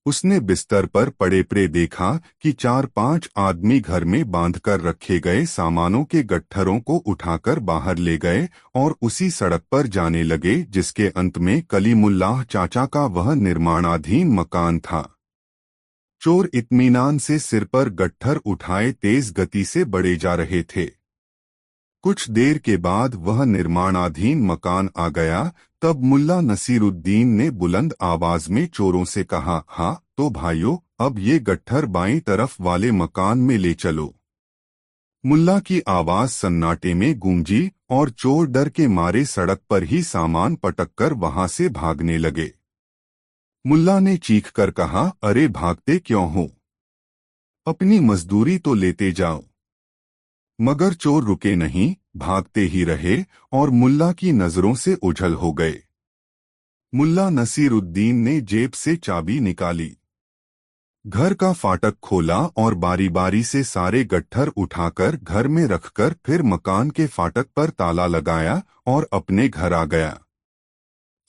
S1: उसने बिस्तर पर पड़े पड़े देखा कि 4-5 आदमी घर में बांधकर रखे गए सामानों के गट्ठरों को उठाकर बाहर ले गए और उसी सड़क पर जाने लगे जिसके अंत में कलीमुल्लाह चाचा का वह निर्माणाधीन मकान था। चोर इत्मीनान से सिर पर गट्ठर उठाए तेज गति से बढ़े जा रहे थे। कुछ देर के बाद वह निर्माणाधीन मकान आ गया। तब मुल्ला नसीरुद्दीन ने बुलंद आवाज में चोरों से कहा, हाँ तो भाइयों, अब ये गट्ठर बाईं तरफ वाले मकान में ले चलो। मुल्ला की आवाज सन्नाटे में गूंजी और चोर डर के मारे सड़क पर ही सामान पटककर वहां से भागने लगे। मुल्ला ने चीखकर कहा, अरे भागते क्यों हो? अपनी मजदूरी तो लेते जाओ। मगर चोर रुके नहीं, भागते ही रहे और मुल्ला की नजरों से ओझल हो गए। मुल्ला नसीरुद्दीन ने जेब से चाबी निकाली, घर का फाटक खोला और बारी बारी से सारे गट्ठर उठाकर घर में रखकर फिर मकान के फाटक पर ताला लगाया और अपने घर आ गया।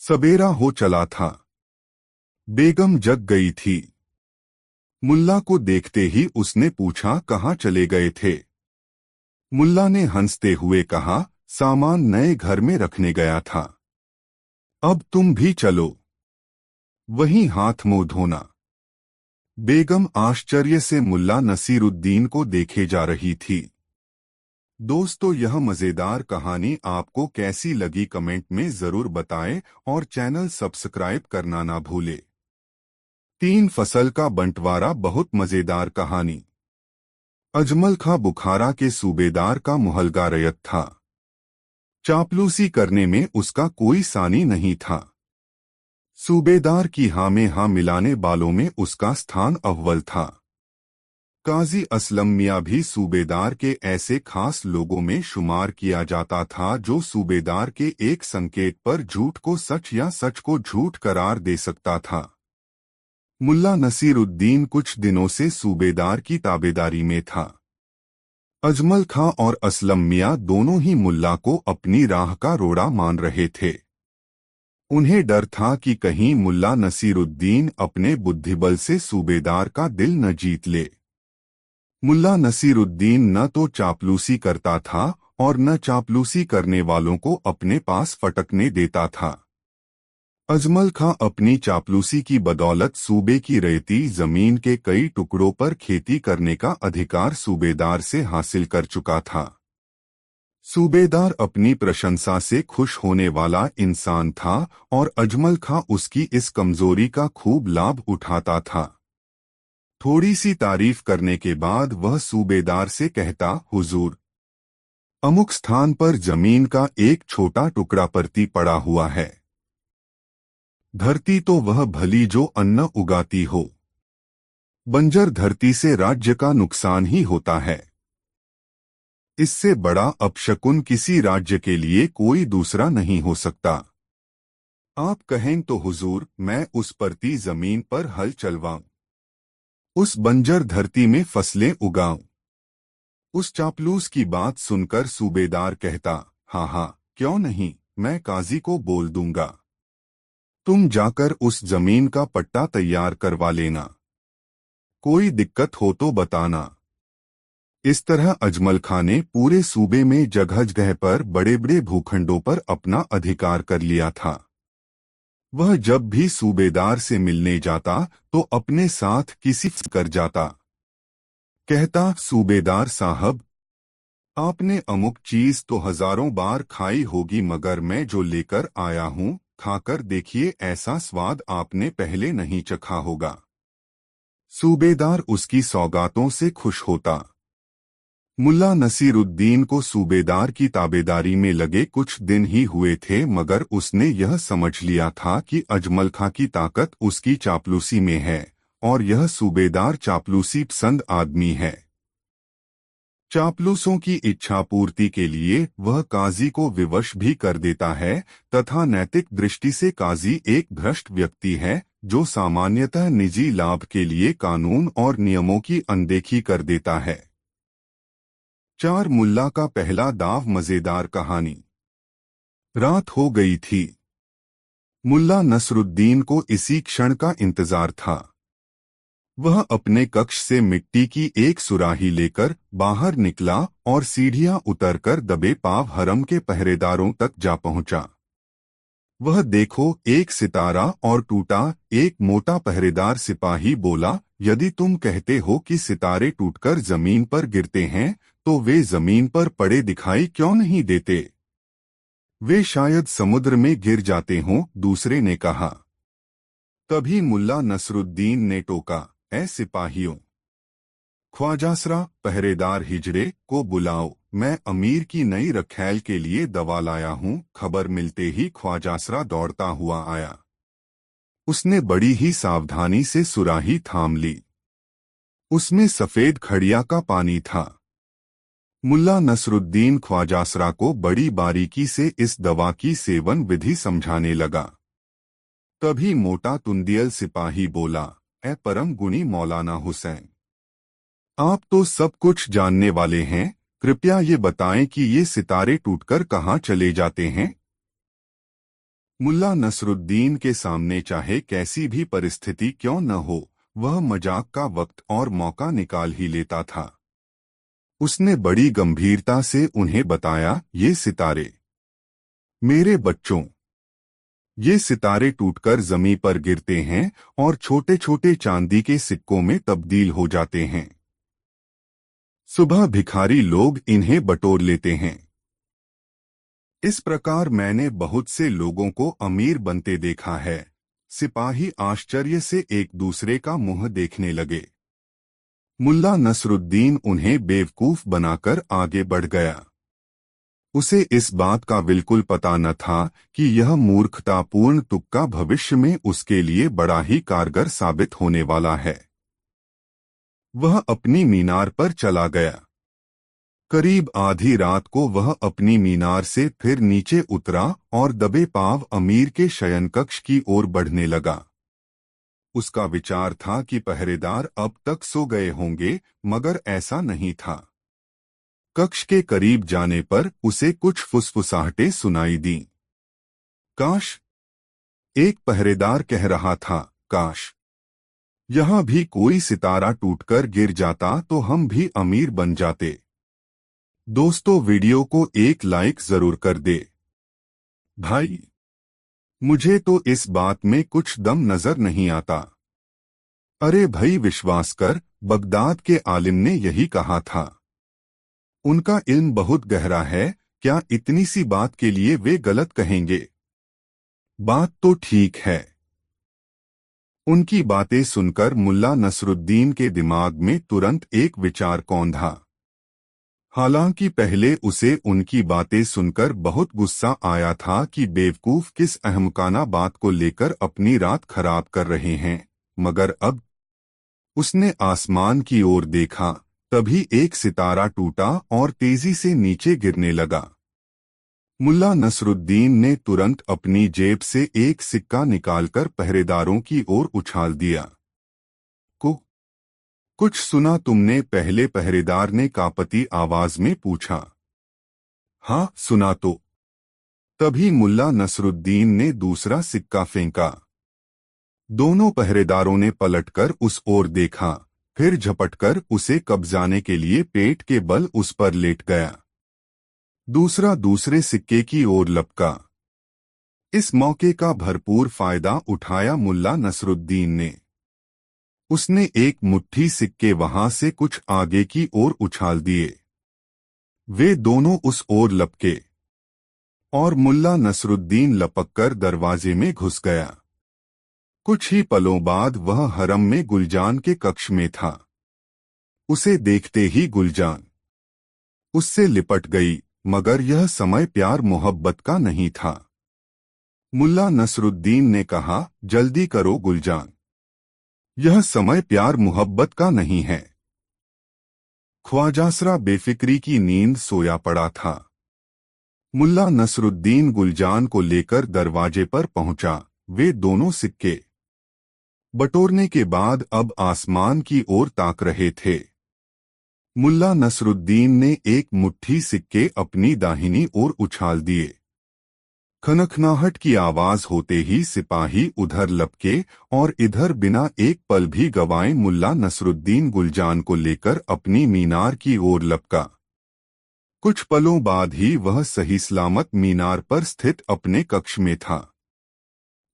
S1: सबेरा हो चला था। बेगम जग गई थी। मुल्ला को देखते ही उसने पूछा, कहाँ चले गए थे? मुल्ला ने हंसते हुए कहा, सामान नए घर में रखने गया था। अब तुम भी चलो, वहीं हाथ मुंह धोना। बेगम आश्चर्य से मुल्ला नसीरुद्दीन को देखे जा रही थी। दोस्तों, यह मजेदार कहानी आपको कैसी लगी कमेंट में जरूर बताएं और चैनल सब्सक्राइब करना ना भूले। 3 फसल का बंटवारा बहुत मजेदार कहानी। अजमल खां बुखारा के सूबेदार का मुहलगा रयत था। चापलूसी करने में उसका कोई सानी नहीं था। सूबेदार की हाँ में हाँ मिलाने वालों में उसका स्थान अव्वल था। काजी असलम मियां भी सूबेदार के ऐसे खास लोगों में शुमार किया जाता था जो सूबेदार के एक संकेत पर झूठ को सच या सच को झूठ करार दे सकता था। मुल्ला नसीरुद्दीन कुछ दिनों से सूबेदार की ताबेदारी में था। अजमल खां और असलम मियां दोनों ही मुल्ला को अपनी राह का रोड़ा मान रहे थे। उन्हें डर था कि कहीं मुल्ला नसीरुद्दीन अपने बुद्धिबल से सूबेदार का दिल न जीत ले। मुल्ला नसीरुद्दीन न तो चापलूसी करता था और न चापलूसी करने वालों को अपने पास फटकने देता था। अजमल खां अपनी चापलूसी की बदौलत सूबे की रेती जमीन के कई टुकड़ों पर खेती करने का अधिकार सूबेदार से हासिल कर चुका था। सूबेदार अपनी प्रशंसा से खुश होने वाला इंसान था और अजमल खां उसकी इस कमजोरी का खूब लाभ उठाता था। थोड़ी सी तारीफ करने के बाद वह सूबेदार से कहता, हुजूर, अमुक स्थान पर जमीन का एक छोटा टुकड़ा परती पड़ा हुआ है। धरती तो वह भली जो अन्न उगाती हो। बंजर धरती से राज्य का नुकसान ही होता है। इससे बड़ा अपशकुन किसी राज्य के लिए कोई दूसरा नहीं हो सकता। आप कहें तो हुजूर, मैं उस परती जमीन पर हल चलवाऊं, उस बंजर धरती में फसलें उगाऊं। उस चापलूस की बात सुनकर सूबेदार कहता, हाँ हाँ, क्यों नहीं, मैं काजी को बोल दूंगा। तुम जाकर उस जमीन का पट्टा तैयार करवा लेना। कोई दिक्कत हो तो बताना। इस तरह अजमल खां ने पूरे सूबे में जगह जगह पर बड़े बड़े भूखंडों पर अपना अधिकार कर लिया था। वह जब भी सूबेदार से मिलने जाता तो अपने साथ किसी कर जाता। कहता, सूबेदार साहब, आपने अमुक चीज तो हजारों बार खाई होगी, मगर मैं जो लेकर आया हूँ, खाकर देखिए, ऐसा स्वाद आपने पहले नहीं चखा होगा। सूबेदार उसकी सौगातों से खुश होता। मुल्ला नसीरुद्दीन को सूबेदार की ताबेदारी में लगे कुछ दिन ही हुए थे, मगर उसने यह समझ लिया था कि अजमल खां की ताकत उसकी चापलूसी में है, और यह सूबेदार चापलूसी पसंद आदमी है। चापलूसों की इच्छा पूर्ति के लिए वह काजी को विवश भी कर देता है, तथा नैतिक दृष्टि से काजी एक भ्रष्ट व्यक्ति है, जो सामान्यतः निजी लाभ के लिए कानून और नियमों की अनदेखी कर देता है। 4 मुल्ला का पहला दाव। मजेदार कहानी। रात हो गई थी। मुल्ला नसरुद्दीन को इसी क्षण का इंतजार था। वह अपने कक्ष से मिट्टी की एक सुराही लेकर बाहर निकला और सीढ़ियां उतरकर दबे पांव हरम के पहरेदारों तक जा पहुंचा। वह देखो, एक सितारा और टूटा। एक मोटा पहरेदार सिपाही बोला, यदि तुम कहते हो कि सितारे टूटकर जमीन पर गिरते हैं, तो वे जमीन पर पड़े दिखाई क्यों नहीं देते? वे शायद समुद्र में गिर जाते हों, दूसरे ने कहा। तभी मुल्ला नसरुद्दीन ने टोका, ऐ सिपाहियों, ख्वाजासरा पहरेदार हिजड़े को बुलाओ, मैं अमीर की नई रखैल के लिए दवा लाया हूँ। खबर मिलते ही ख्वाजासरा दौड़ता हुआ आया। उसने बड़ी ही सावधानी से सुराही थाम ली। उसमें सफेद खड़िया का पानी था। मुल्ला नसरुद्दीन ख्वाजासरा को बड़ी बारीकी से इस दवा की सेवन विधि समझाने लगा। तभी मोटा तुंदियल सिपाही बोला, ऐ परम गुणी मौलाना हुसैन, आप तो सब कुछ जानने वाले हैं, कृपया ये बताएं कि ये सितारे टूटकर कहाँ चले जाते हैं? मुल्ला नसरुद्दीन के सामने चाहे कैसी भी परिस्थिति क्यों न हो, वह मजाक का वक्त और मौका निकाल ही लेता था। उसने बड़ी गंभीरता से उन्हें बताया, ये सितारे, मेरे बच्चों, ये सितारे टूटकर जमीन पर गिरते हैं और छोटे छोटे चांदी के सिक्कों में तब्दील हो जाते हैं। सुबह भिखारी लोग इन्हें बटोर लेते हैं। इस प्रकार मैंने बहुत से लोगों को अमीर बनते देखा है। सिपाही आश्चर्य से एक दूसरे का मुंह देखने लगे। मुल्ला नसरुद्दीन उन्हें बेवकूफ बनाकर आगे बढ़ गया। उसे इस बात का बिल्कुल पता न था कि यह मूर्खतापूर्ण तुक्का भविष्य में उसके लिए बड़ा ही कारगर साबित होने वाला है। वह अपनी मीनार पर चला गया। करीब आधी रात को वह अपनी मीनार से फिर नीचे उतरा और दबे पांव अमीर के शयन कक्ष की ओर बढ़ने लगा। उसका विचार था कि पहरेदार अब तक सो गए होंगे, मगर ऐसा नहीं था। कक्ष के करीब जाने पर उसे कुछ फुसफुसाहटें सुनाई दीं। काश, एक पहरेदार कह रहा था, काश यहाँ भी कोई सितारा टूटकर गिर जाता तो हम भी अमीर बन जाते। दोस्तों, वीडियो को एक लाइक जरूर कर दे। भाई, मुझे तो इस बात में कुछ दम नजर नहीं आता। अरे भाई, विश्वास कर, बगदाद के आलिम ने यही कहा था। उनका इल्म बहुत गहरा है, क्या इतनी सी बात के लिए वे गलत कहेंगे? बात तो ठीक है। उनकी बातें सुनकर मुल्ला नसरुद्दीन के दिमाग में तुरंत एक विचार कौंधा। हालांकि पहले उसे उनकी बातें सुनकर बहुत गुस्सा आया था कि बेवकूफ किस अहमकाना बात को लेकर अपनी रात खराब कर रहे हैं, मगर अब उसने आसमान की ओर देखा, तभी एक सितारा टूटा और तेजी से नीचे गिरने लगा। मुल्ला नसरुद्दीन ने तुरंत अपनी जेब से एक सिक्का निकालकर पहरेदारों की ओर उछाल दिया। कुछ सुना तुमने? पहले पहरेदार ने कांपती आवाज में पूछा। हाँ, सुना तो। तभी मुल्ला नसरुद्दीन ने दूसरा सिक्का फेंका। दोनों पहरेदारों ने पलटकर उस ओर देखा। फिर झपटकर उसे कब्जाने के लिए पेट के बल उस पर लेट गया। दूसरा दूसरे सिक्के की ओर लपका। इस मौके का भरपूर फायदा उठाया मुल्ला नसरुद्दीन ने। उसने एक मुट्ठी सिक्के वहां से कुछ आगे की ओर उछाल दिए। वे दोनों उस ओर लपके और मुल्ला नसरुद्दीन लपककर दरवाजे में घुस गया। कुछ ही पलों बाद वह हरम में गुलजान के कक्ष में था। उसे देखते ही गुलजान उससे लिपट गई, मगर यह समय प्यार मोहब्बत का नहीं था। मुल्ला नसरुद्दीन ने कहा, जल्दी करो गुलजान, यह समय प्यार मोहब्बत का नहीं है। ख्वाजासरा बेफिक्री की नींद सोया पड़ा था। मुल्ला नसरुद्दीन गुलजान को लेकर दरवाजे पर पहुंचा। वे दोनों सिक्के बटोरने के बाद अब आसमान की ओर ताक रहे थे। मुल्ला नसरुद्दीन ने एक मुट्ठी सिक्के अपनी दाहिनी ओर उछाल दिए। खनखनाहट की आवाज होते ही सिपाही उधर लपके और इधर बिना एक पल भी गवाए मुल्ला नसरुद्दीन गुलजान को लेकर अपनी मीनार की ओर लपका। कुछ पलों बाद ही वह सही सलामत मीनार पर स्थित अपने कक्ष में था।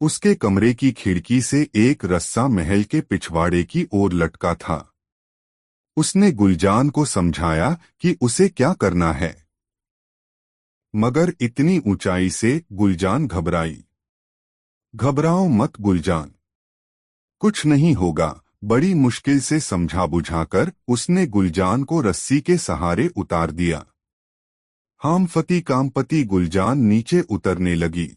S1: उसके कमरे की खिड़की से एक रस्सा महल के पिछवाड़े की ओर लटका था। उसने गुलजान को समझाया कि उसे क्या करना है, मगर इतनी ऊंचाई से गुलजान घबराई। घबराओ मत गुलजान, कुछ नहीं होगा, बड़ी मुश्किल से समझा बुझाकर उसने गुलजान को रस्सी के सहारे उतार दिया। हामफती कामपति गुलजान नीचे उतरने लगी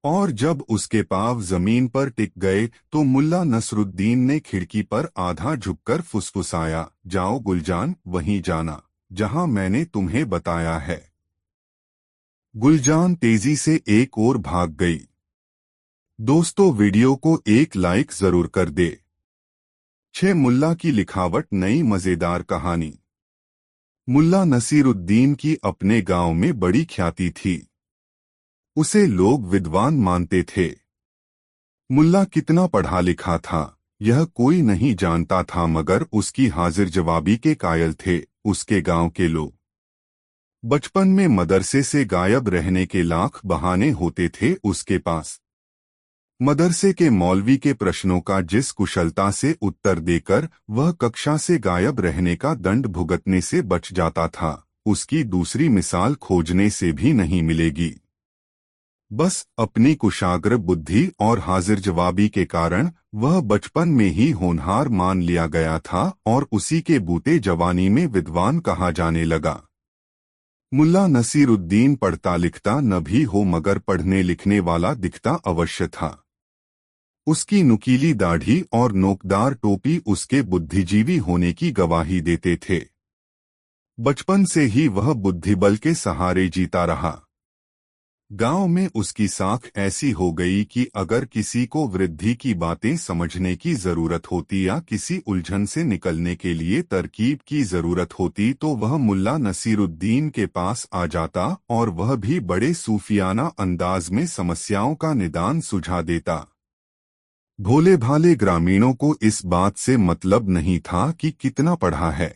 S1: और जब उसके पांव जमीन पर टिक गए तो मुल्ला नसरुद्दीन ने खिड़की पर आधा झुककर फुसफुसाया, जाओ गुलजान, वहीं जाना जहां मैंने तुम्हें बताया है। गुलजान तेजी से एक ओर भाग गई। दोस्तों, वीडियो को एक लाइक जरूर कर दे। 6 मुल्ला की लिखावट नई मजेदार कहानी। मुल्ला नसीरुद्दीन की अपने गांव में बड़ी ख्याति थी। उसे लोग विद्वान मानते थे। मुल्ला कितना पढ़ा लिखा था यह कोई नहीं जानता था, मगर उसकी हाजिर जवाबी के कायल थे उसके गांव के लोग। बचपन में मदरसे से गायब रहने के लाख बहाने होते थे उसके पास। मदरसे के मौलवी के प्रश्नों का जिस कुशलता से उत्तर देकर वह कक्षा से गायब रहने का दंड भुगतने से बच जाता था, उसकी दूसरी मिसाल खोजने से भी नहीं मिलेगी। बस अपनी कुशाग्र बुद्धि और हाजिर जवाबी के कारण वह बचपन में ही होनहार मान लिया गया था और उसी के बूते जवानी में विद्वान कहा जाने लगा। मुल्ला नसीरुद्दीन पढ़ता लिखता न भी हो, मगर पढ़ने लिखने वाला दिखता अवश्य था। उसकी नुकीली दाढ़ी और नोकदार टोपी उसके बुद्धिजीवी होने की गवाही देते थे। बचपन से ही वह बुद्धिबल के सहारे जीता रहा। गांव में उसकी साख ऐसी हो गई कि अगर किसी को वृद्धि की बातें समझने की जरूरत होती या किसी उलझन से निकलने के लिए तरकीब की जरूरत होती तो वह मुल्ला नसीरुद्दीन के पास आ जाता और वह भी बड़े सूफियाना अंदाज में समस्याओं का निदान सुझा देता। भोले भाले ग्रामीणों को इस बात से मतलब नहीं था कि कितना पढ़ा है।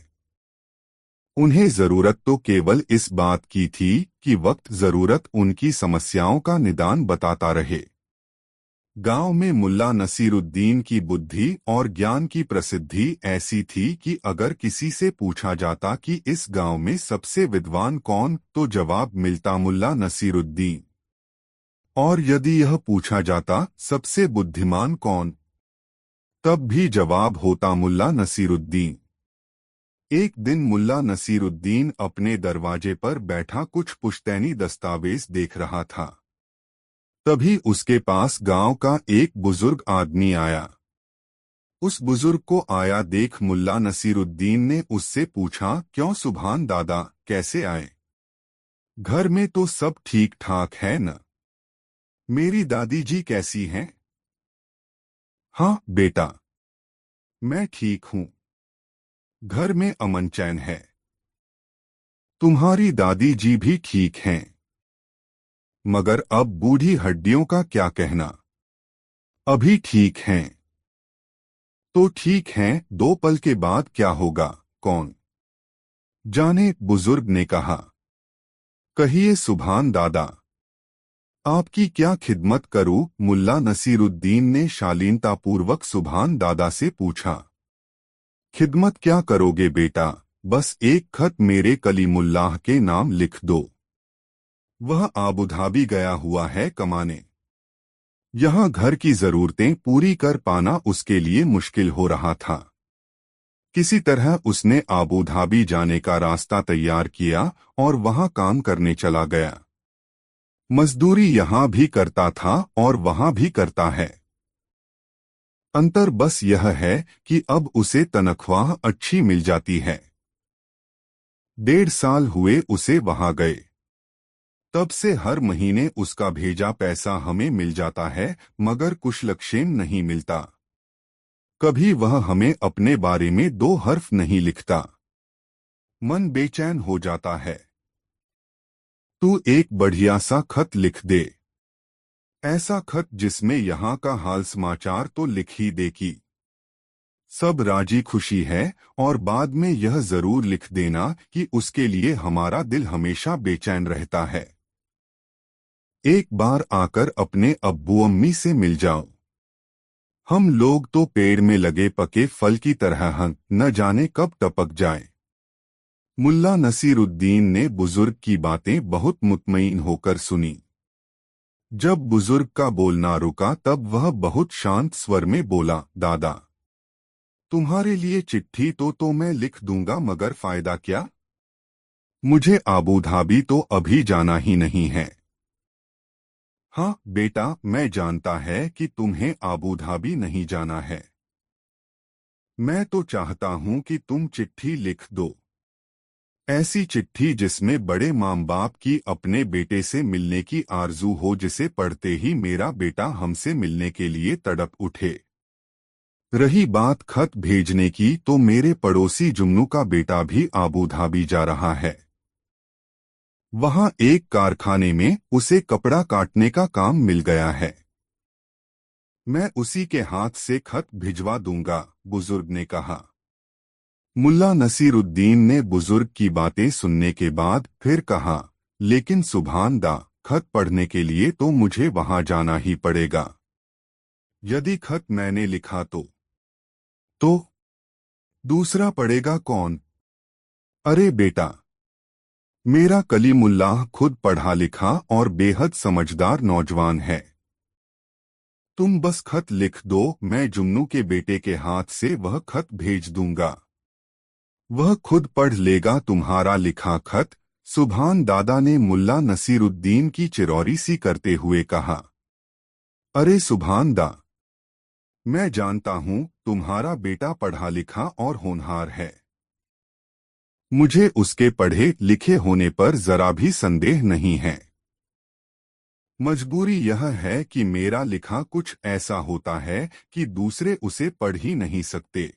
S1: उन्हें जरूरत तो केवल इस बात की थी कि वक्त जरूरत उनकी समस्याओं का निदान बताता रहे। गांव में मुल्ला नसीरुद्दीन की बुद्धि और ज्ञान की प्रसिद्धि ऐसी थी कि अगर किसी से पूछा जाता कि इस गांव में सबसे विद्वान कौन, तो जवाब मिलता मुल्ला नसीरुद्दीन। और यदि यह पूछा जाता सबसे बुद्धिमान कौन, तब भी जवाब होता मुल्ला नसीरुद्दीन। एक दिन मुल्ला नसीरुद्दीन अपने दरवाजे पर बैठा कुछ पुश्तैनी दस्तावेज देख रहा था। तभी उसके पास गांव का एक बुजुर्ग आदमी आया। उस बुजुर्ग को आया देख मुल्ला नसीरुद्दीन ने उससे पूछा, क्यों सुभान दादा, कैसे आए? घर में तो सब ठीक ठाक है न? मेरी दादी जी कैसी हैं? हाँ बेटा, मैं ठीक हूँ। घर में अमन चैन है। तुम्हारी दादी जी भी ठीक हैं, मगर अब बूढ़ी हड्डियों का क्या कहना? अभी ठीक हैं। तो ठीक है, 2 पल के बाद क्या होगा, कौन जाने, बुजुर्ग ने कहा। कहिए सुभान दादा, आपकी क्या खिदमत करूं? मुल्ला नसीरुद्दीन ने शालीनतापूर्वक सुभान दादा से पूछा। खिदमत क्या करोगे बेटा? बस एक खत मेरे कलीमुल्लाह के नाम लिख दो। वह आबुधाबी गया हुआ है कमाने। यहाँ घर की जरूरतें पूरी कर पाना उसके लिए मुश्किल हो रहा था। किसी तरह उसने आबुधाबी जाने का रास्ता तैयार किया और वहाँ काम करने चला गया। मजदूरी यहाँ भी करता था और वहाँ भी करता है। अंतर बस यह है कि अब उसे तनख्वाह अच्छी मिल जाती है। 1.5 साल हुए उसे वहाँ गए। तब से हर महीने उसका भेजा पैसा हमें मिल जाता है, मगर कुशलक्षेम नहीं मिलता। कभी वह हमें अपने बारे में 2 हर्फ नहीं लिखता। मन बेचैन हो जाता है। तू एक बढ़िया सा खत लिख दे। ऐसा खत जिसमें यहाँ का हाल समाचार तो लिख ही दे कि सब राजी खुशी है, और बाद में यह जरूर लिख देना कि उसके लिए हमारा दिल हमेशा बेचैन रहता है। एक बार आकर अपने अब्बू अम्मी से मिल जाओ। हम लोग तो पेड़ में लगे पके फल की तरह हैं, न जाने कब टपक जाए। मुल्ला नसीरुद्दीन ने बुजुर्ग की बातें बहुत मुतमईन होकर सुनी। जब बुजुर्ग का बोलना रुका तब वह बहुत शांत स्वर में बोला, दादा, तुम्हारे लिए चिट्ठी तो मैं लिख दूंगा, मगर फायदा क्या? मुझे आबूधाबी तो अभी जाना ही नहीं है। हाँ बेटा, मैं जानता है कि तुम्हें आबूधाबी नहीं जाना है। मैं तो चाहता हूँ कि तुम चिट्ठी लिख दो। ऐसी चिट्ठी जिसमें बड़े माँ बाप की अपने बेटे से मिलने की आरजू हो, जिसे पढ़ते ही मेरा बेटा हमसे मिलने के लिए तड़प उठे। रही बात खत भेजने की, तो मेरे पड़ोसी जुम्नू का बेटा भी आबूधाबी जा रहा है। वहां एक कारखाने में उसे कपड़ा काटने का काम मिल गया है। मैं उसी के हाथ से खत भिजवा दूंगा, बुजुर्ग ने कहा। मुल्ला नसीरुद्दीन ने बुजुर्ग की बातें सुनने के बाद फिर कहा, लेकिन सुभान दा, खत पढ़ने के लिए तो मुझे वहां जाना ही पड़ेगा। यदि खत मैंने लिखा तो दूसरा पढ़ेगा कौन? अरे बेटा, मेरा कलीमुल्लाह खुद पढ़ा लिखा और बेहद समझदार नौजवान है। तुम बस खत लिख दो, मैं जुम्नू के बेटे के हाथ से वह खत भेज दूंगा। वह खुद पढ़ लेगा तुम्हारा लिखा खत। सुभान दादा ने मुल्ला नसीरुद्दीन की चिरौरी सी करते हुए कहा। अरे सुभान दा, मैं जानता हूँ तुम्हारा बेटा पढ़ा लिखा और होनहार है। मुझे उसके पढ़े लिखे होने पर जरा भी संदेह नहीं है। मजबूरी यह है कि मेरा लिखा कुछ ऐसा होता है कि दूसरे उसे पढ़ ही नहीं सकते।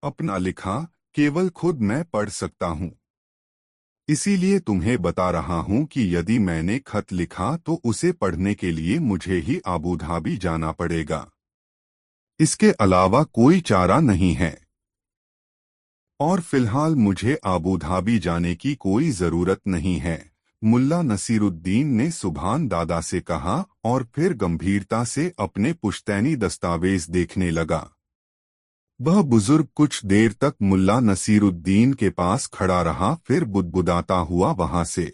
S1: अपना लिखा केवल खुद मैं पढ़ सकता हूँ। इसीलिए तुम्हें बता रहा हूँ कि यदि मैंने खत लिखा तो उसे पढ़ने के लिए मुझे ही आबूधाबी जाना पड़ेगा। इसके अलावा कोई चारा नहीं है। और फिलहाल मुझे आबूधाबी जाने की कोई जरूरत नहीं है, मुल्ला नसीरुद्दीन ने सुभान दादा से कहा और फिर गंभीरता से अपने पुश्तैनी दस्तावेज देखने लगा। वह बुजुर्ग कुछ देर तक मुल्ला नसीरुद्दीन के पास खड़ा रहा, फिर बुदबुदाता हुआ वहां से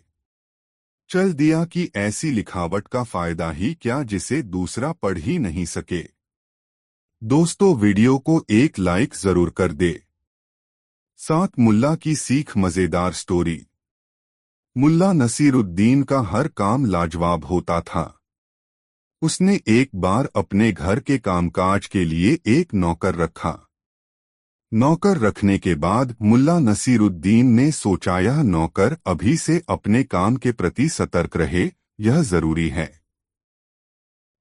S1: चल दिया कि ऐसी लिखावट का फायदा ही क्या जिसे दूसरा पढ़ ही नहीं सके। दोस्तों, वीडियो को एक लाइक जरूर कर दे। साथ मुल्ला की सीख मजेदार स्टोरी। मुल्ला नसीरुद्दीन का हर काम लाजवाब होता था। उसने एक बार अपने घर के कामकाज के लिए एक नौकर रखा। नौकर रखने के बाद मुल्ला नसीरुद्दीन ने सोचा यह नौकर अभी से अपने काम के प्रति सतर्क रहे, यह जरूरी है।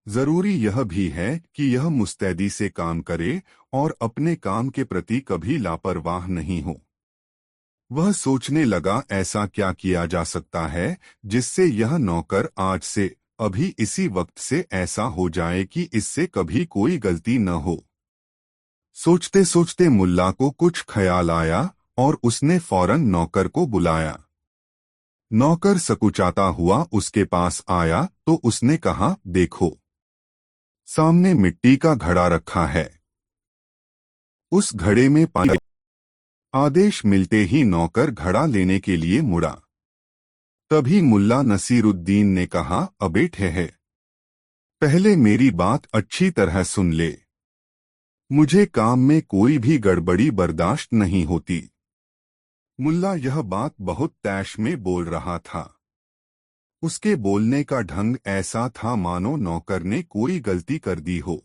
S1: जरूरी यह भी है कि यह मुस्तैदी से काम करे और अपने काम के प्रति कभी लापरवाह नहीं हो। वह सोचने लगा ऐसा क्या किया जा सकता है जिससे यह नौकर आज से, अभी इसी वक्त से ऐसा हो जाए कि इससे कभी कोई गलती न हो। सोचते सोचते मुल्ला को कुछ ख्याल आया और उसने फौरन नौकर को बुलाया। नौकर सकुचाता हुआ उसके पास आया तो उसने कहा, देखो, सामने मिट्टी का घड़ा रखा है। उस घड़े में पानी। आदेश मिलते ही नौकर घड़ा लेने के लिए मुड़ा। तभी मुल्ला नसीरुद्दीन ने कहा, अबे ठहर, पहले मेरी बात अच्छी तरह सुन ले। मुझे काम में कोई भी गड़बड़ी बर्दाश्त नहीं होती। मुल्ला यह बात बहुत तैश में बोल रहा था। उसके बोलने का ढंग ऐसा था मानो नौकर ने कोई गलती कर दी हो।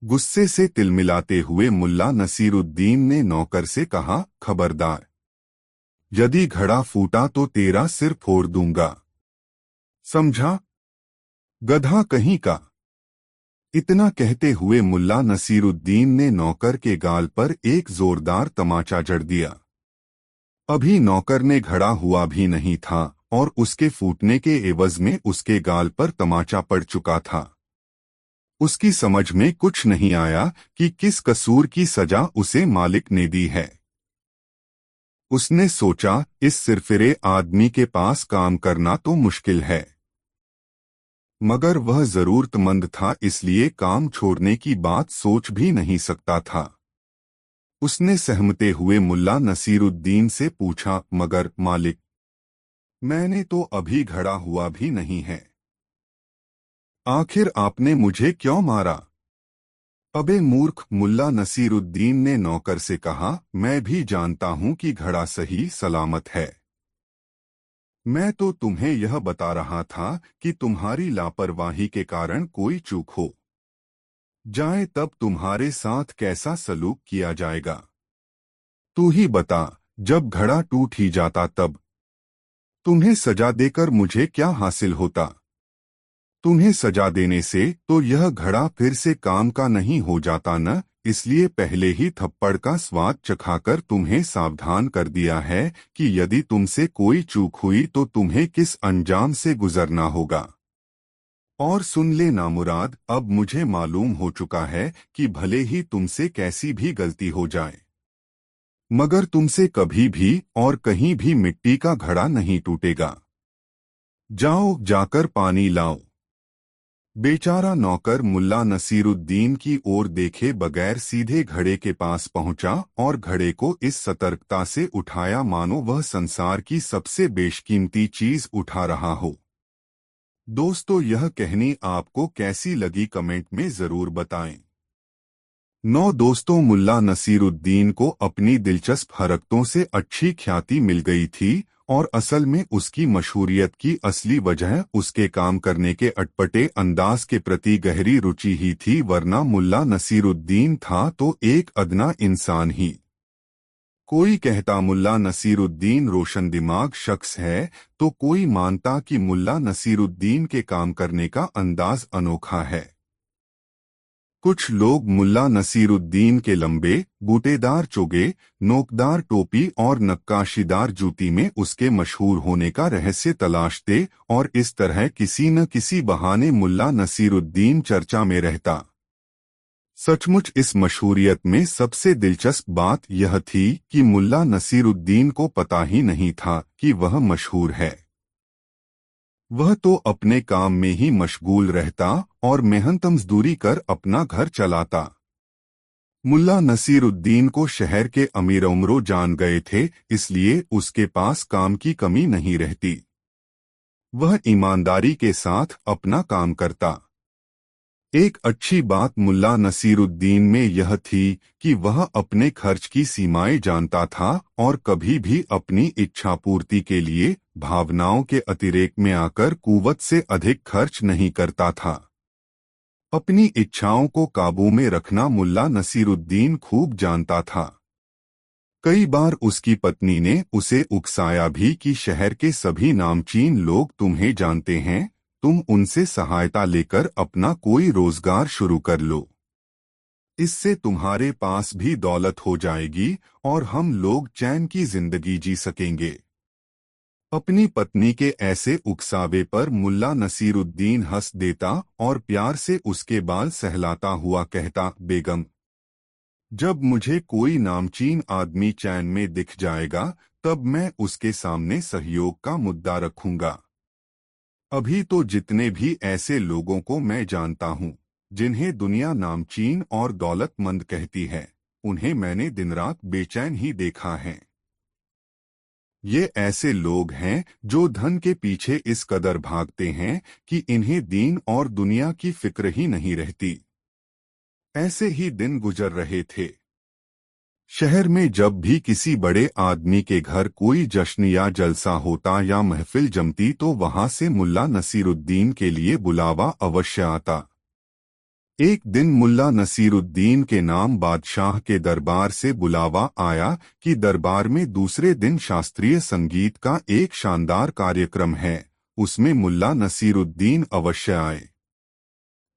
S1: गुस्से से तिलमिलाते हुए मुल्ला नसीरुद्दीन ने नौकर से कहा, खबरदार, यदि घड़ा फूटा तो तेरा सिर फोड़ दूंगा, समझा, गधा कहीं का। इतना कहते हुए मुल्ला नसीरुद्दीन ने नौकर के गाल पर एक जोरदार तमाचा जड़ दिया। अभी नौकर ने घड़ा हुआ भी नहीं था और उसके फूटने के एवज में उसके गाल पर तमाचा पड़ चुका था। उसकी समझ में कुछ नहीं आया कि किस कसूर की सजा उसे मालिक ने दी है। उसने सोचा, इस सिरफिरे आदमी के पास काम करना तो मुश्किल है, मगर वह जरूरतमंद था इसलिए काम छोड़ने की बात सोच भी नहीं सकता था। उसने सहमते हुए मुल्ला नसीरुद्दीन से पूछा, मगर मालिक, मैंने तो अभी घड़ा हुआ भी नहीं है, आखिर आपने मुझे क्यों मारा? अबे मूर्ख, मुल्ला नसीरुद्दीन ने नौकर से कहा, मैं भी जानता हूं कि घड़ा सही सलामत है। मैं तो तुम्हें यह बता रहा था कि तुम्हारी लापरवाही के कारण कोई चूक हो जाए तब तुम्हारे साथ कैसा सलूक किया जाएगा। तू ही बता, जब घड़ा टूट ही जाता तब तुम्हें सजा देकर मुझे क्या हासिल होता? तुम्हें सजा देने से तो यह घड़ा फिर से काम का नहीं हो जाता न, इसलिए पहले ही थप्पड़ का स्वाद चखाकर तुम्हें सावधान कर दिया है कि यदि तुमसे कोई चूक हुई तो तुम्हें किस अंजाम से गुजरना होगा। और सुन ले नामुराद, अब मुझे मालूम हो चुका है कि भले ही तुमसे कैसी भी गलती हो जाए, मगर तुमसे कभी भी और कहीं भी मिट्टी का घड़ा नहीं टूटेगा। जाओ, जाकर पानी लाओ। बेचारा नौकर मुल्ला नसीरुद्दीन की ओर देखे बगैर सीधे घड़े के पास पहुंचा और घड़े को इस सतर्कता से उठाया मानो वह संसार की सबसे बेशकीमती चीज उठा रहा हो। दोस्तों, यह कहानी आपको कैसी लगी कमेंट में जरूर बताएं। दोस्तों, मुल्ला नसीरुद्दीन को अपनी दिलचस्प हरकतों से अच्छी ख्याति मिल गई थी और असल में उसकी मशहूरियत की असली वजह उसके काम करने के अटपटे अंदाज के प्रति गहरी रुचि ही थी, वरना मुल्ला नसीरुद्दीन था तो एक अदना इंसान ही। कोई कहता मुल्ला नसीरुद्दीन रोशन दिमाग शख्स है तो कोई मानता कि मुल्ला नसीरुद्दीन के काम करने का अंदाज अनोखा है। कुछ लोग मुल्ला नसीरुद्दीन के लंबे, बूटेदार चोगे, नोकदार टोपी और नक्काशीदार जूती में उसके मशहूर होने का रहस्य तलाशते और इस तरह किसी न किसी बहाने मुल्ला नसीरुद्दीन चर्चा में रहता। सचमुच इस मशहूरियत में सबसे दिलचस्प बात यह थी कि मुल्ला नसीरुद्दीन को पता ही नहीं था कि वह मशहूर है। वह तो अपने काम में ही मशगूल रहता और मेहनत मजदूरी कर अपना घर चलाता। मुल्ला नसीरुद्दीन को शहर के अमीर उमरों जान गए थे, इसलिए उसके पास काम की कमी नहीं रहती। वह ईमानदारी के साथ अपना काम करता। एक अच्छी बात मुल्ला नसीरुद्दीन में यह थी कि वह अपने खर्च की सीमाएं जानता था और कभी भी अपनी इच्छा पूर्ति के लिए भावनाओं के अतिरेक में आकर कुव्वत से अधिक खर्च नहीं करता था। अपनी इच्छाओं को काबू में रखना मुल्ला नसीरुद्दीन खूब जानता था। कई बार उसकी पत्नी ने उसे उकसाया भी कि शहर के सभी नामचीन लोग तुम्हें जानते हैं, तुम उनसे सहायता लेकर अपना कोई रोजगार शुरू कर लो। इससे तुम्हारे पास भी दौलत हो जाएगी और हम लोग चैन की जिंदगी जी सकेंगे। अपनी पत्नी के ऐसे उकसावे पर मुल्ला नसीरुद्दीन हंस देता और प्यार से उसके बाल सहलाता हुआ कहता, बेगम, जब मुझे कोई नामचीन आदमी चैन में दिख जाएगा तब मैं उसके सामने सहयोग का मुद्दा रखूंगा। अभी तो जितने भी ऐसे लोगों को मैं जानता हूं जिन्हें दुनिया नामचीन और दौलतमंद कहती है, उन्हें मैंने दिन रात बेचैन ही देखा है। ये ऐसे लोग हैं जो धन के पीछे इस कदर भागते हैं कि इन्हें दीन और दुनिया की फिक्र ही नहीं रहती। ऐसे ही दिन गुजर रहे थे। शहर में जब भी किसी बड़े आदमी के घर कोई जश्न या जलसा होता या महफिल जमती तो वहां से मुल्ला नसीरुद्दीन के लिए बुलावा अवश्य आता। एक दिन मुल्ला नसीरुद्दीन के नाम बादशाह के दरबार से बुलावा आया कि दरबार में दूसरे दिन शास्त्रीय संगीत का एक शानदार कार्यक्रम है, उसमें मुल्ला नसीरुद्दीन अवश्य आए।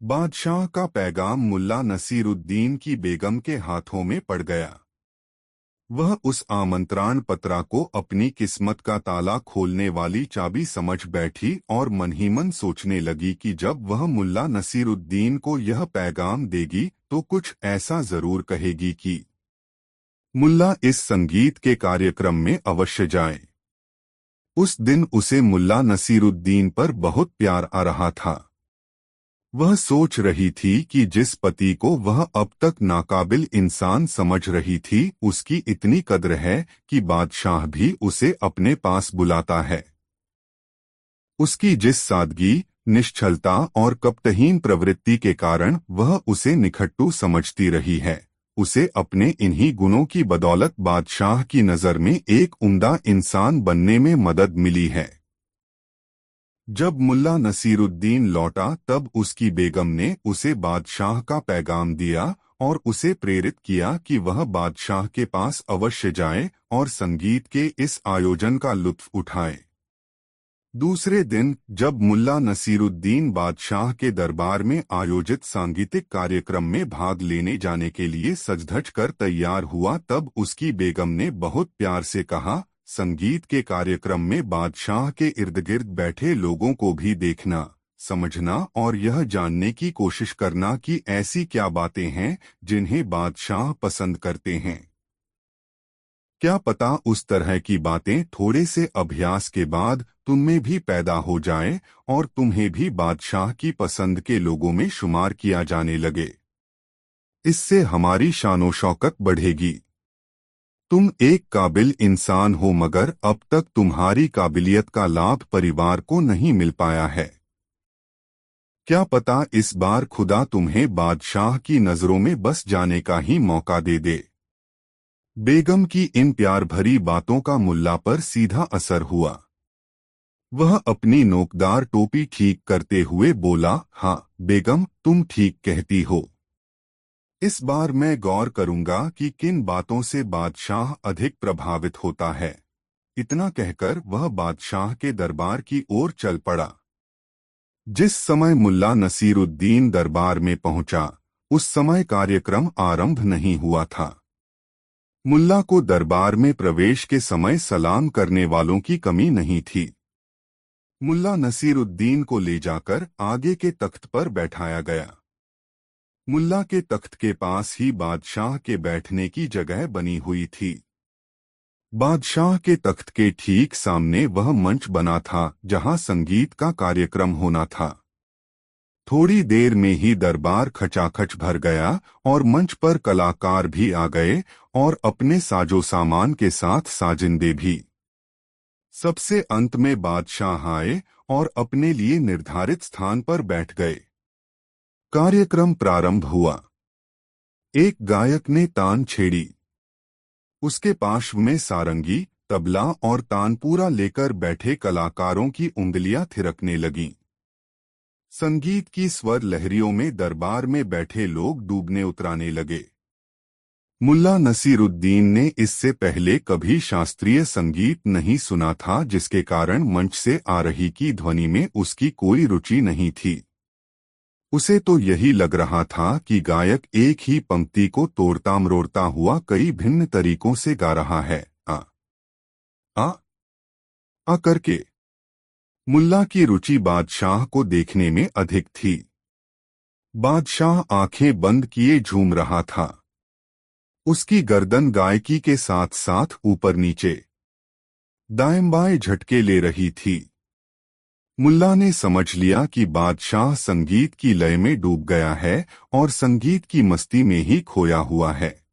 S1: बादशाह का पैगाम मुल्ला नसीरुद्दीन की बेगम के हाथों में पड़ गया। वह उस आमंत्रण पत्रा को अपनी किस्मत का ताला खोलने वाली चाबी समझ बैठी और मन ही मन सोचने लगी कि जब वह मुल्ला नसीरुद्दीन को यह पैगाम देगी तो कुछ ऐसा जरूर कहेगी कि मुल्ला इस संगीत के कार्यक्रम में अवश्य जाए। उस दिन उसे मुल्ला नसीरुद्दीन पर बहुत प्यार आ रहा था। वह सोच रही थी कि जिस पति को वह अब तक नाकाबिल इंसान समझ रही थी उसकी इतनी कद्र है कि बादशाह भी उसे अपने पास बुलाता है। उसकी जिस सादगी, निश्चलता और कपटहीन प्रवृत्ति के कारण वह उसे निखट्टू समझती रही है, उसे अपने इन्हीं गुणों की बदौलत बादशाह की नज़र में एक उम्दा इंसान बनने में मदद मिली है। जब मुल्ला नसीरुद्दीन लौटा तब उसकी बेगम ने उसे बादशाह का पैगाम दिया और उसे प्रेरित किया कि वह बादशाह के पास अवश्य जाए और संगीत के इस आयोजन का लुत्फ उठाए। दूसरे दिन जब मुल्ला नसीरुद्दीन बादशाह के दरबार में आयोजित सांगीतिक कार्यक्रम में भाग लेने जाने के लिए सज-धज कर तैयार हुआ तब उसकी बेगम ने बहुत प्यार से कहा, संगीत के कार्यक्रम में बादशाह के इर्द-गिर्द बैठे लोगों को भी देखना, समझना और यह जानने की कोशिश करना कि ऐसी क्या बातें हैं जिन्हें बादशाह पसंद करते हैं। क्या पता उस तरह की बातें थोड़े से अभ्यास के बाद तुम में भी पैदा हो जाए और तुम्हें भी बादशाह की पसंद के लोगों में शुमार किया जाने लगे। इससे हमारी शानो शौकत बढ़ेगी। तुम एक काबिल इंसान हो मगर अब तक तुम्हारी काबिलियत का लाभ परिवार को नहीं मिल पाया है। क्या पता इस बार खुदा तुम्हें बादशाह की नजरों में बस जाने का ही मौका दे दे। बेगम की इन प्यार भरी बातों का मुल्ला पर सीधा असर हुआ। वह अपनी नोकदार टोपी ठीक करते हुए बोला, हाँ बेगम, तुम ठीक कहती हो। इस बार मैं गौर करूंगा कि किन बातों से बादशाह अधिक प्रभावित होता है। इतना कहकर वह बादशाह के दरबार की ओर चल पड़ा। जिस समय मुल्ला नसीरुद्दीन दरबार में पहुंचा, उस समय कार्यक्रम आरंभ नहीं हुआ था। मुल्ला को दरबार में प्रवेश के समय सलाम करने वालों की कमी नहीं थी। मुल्ला नसीरुद्दीन को ले जाकर आगे के तख्त पर बैठाया गया। मुल्ला के तख्त के पास ही बादशाह के बैठने की जगह बनी हुई थी। बादशाह के तख्त के ठीक सामने वह मंच बना था जहां संगीत का कार्यक्रम होना था। थोड़ी देर में ही दरबार खचाखच भर गया और मंच पर कलाकार भी आ गए और अपने साजो सामान के साथ साजिंदे भी। सबसे अंत में बादशाह आए और अपने लिए निर्धारित स्थान पर बैठ गए। कार्यक्रम प्रारंभ हुआ। एक गायक ने तान छेड़ी। उसके पार्श्व में सारंगी, तबला और तानपूरा लेकर बैठे कलाकारों की उंगलियां थिरकने लगीं। संगीत की स्वर लहरियों में दरबार में बैठे लोग डूबने उतराने लगे। मुल्ला नसीरुद्दीन ने इससे पहले कभी शास्त्रीय संगीत नहीं सुना था, जिसके कारण मंच से आ रही की ध्वनि में उसकी कोई रुचि नहीं थी। उसे तो यही लग रहा था कि गायक एक ही पंक्ति को तोड़ता मरोड़ता हुआ कई भिन्न तरीकों से गा रहा है। आ आ करके। मुल्ला की रुचि बादशाह को देखने में अधिक थी। बादशाह आंखें बंद किए झूम रहा था। उसकी गर्दन गायकी के साथ साथ ऊपर नीचे दाएं बाएं झटके ले रही थी। मुल्ला ने समझ लिया कि बादशाह संगीत की लय में डूब गया है और संगीत की मस्ती में ही खोया हुआ है।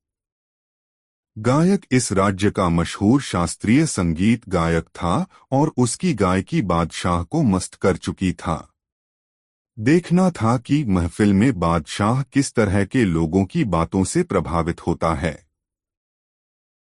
S1: गायक इस राज्य का मशहूर शास्त्रीय संगीत गायक था और उसकी गायकी बादशाह को मस्त कर चुकी था। देखना था कि महफिल में बादशाह किस तरह के लोगों की बातों से प्रभावित होता है।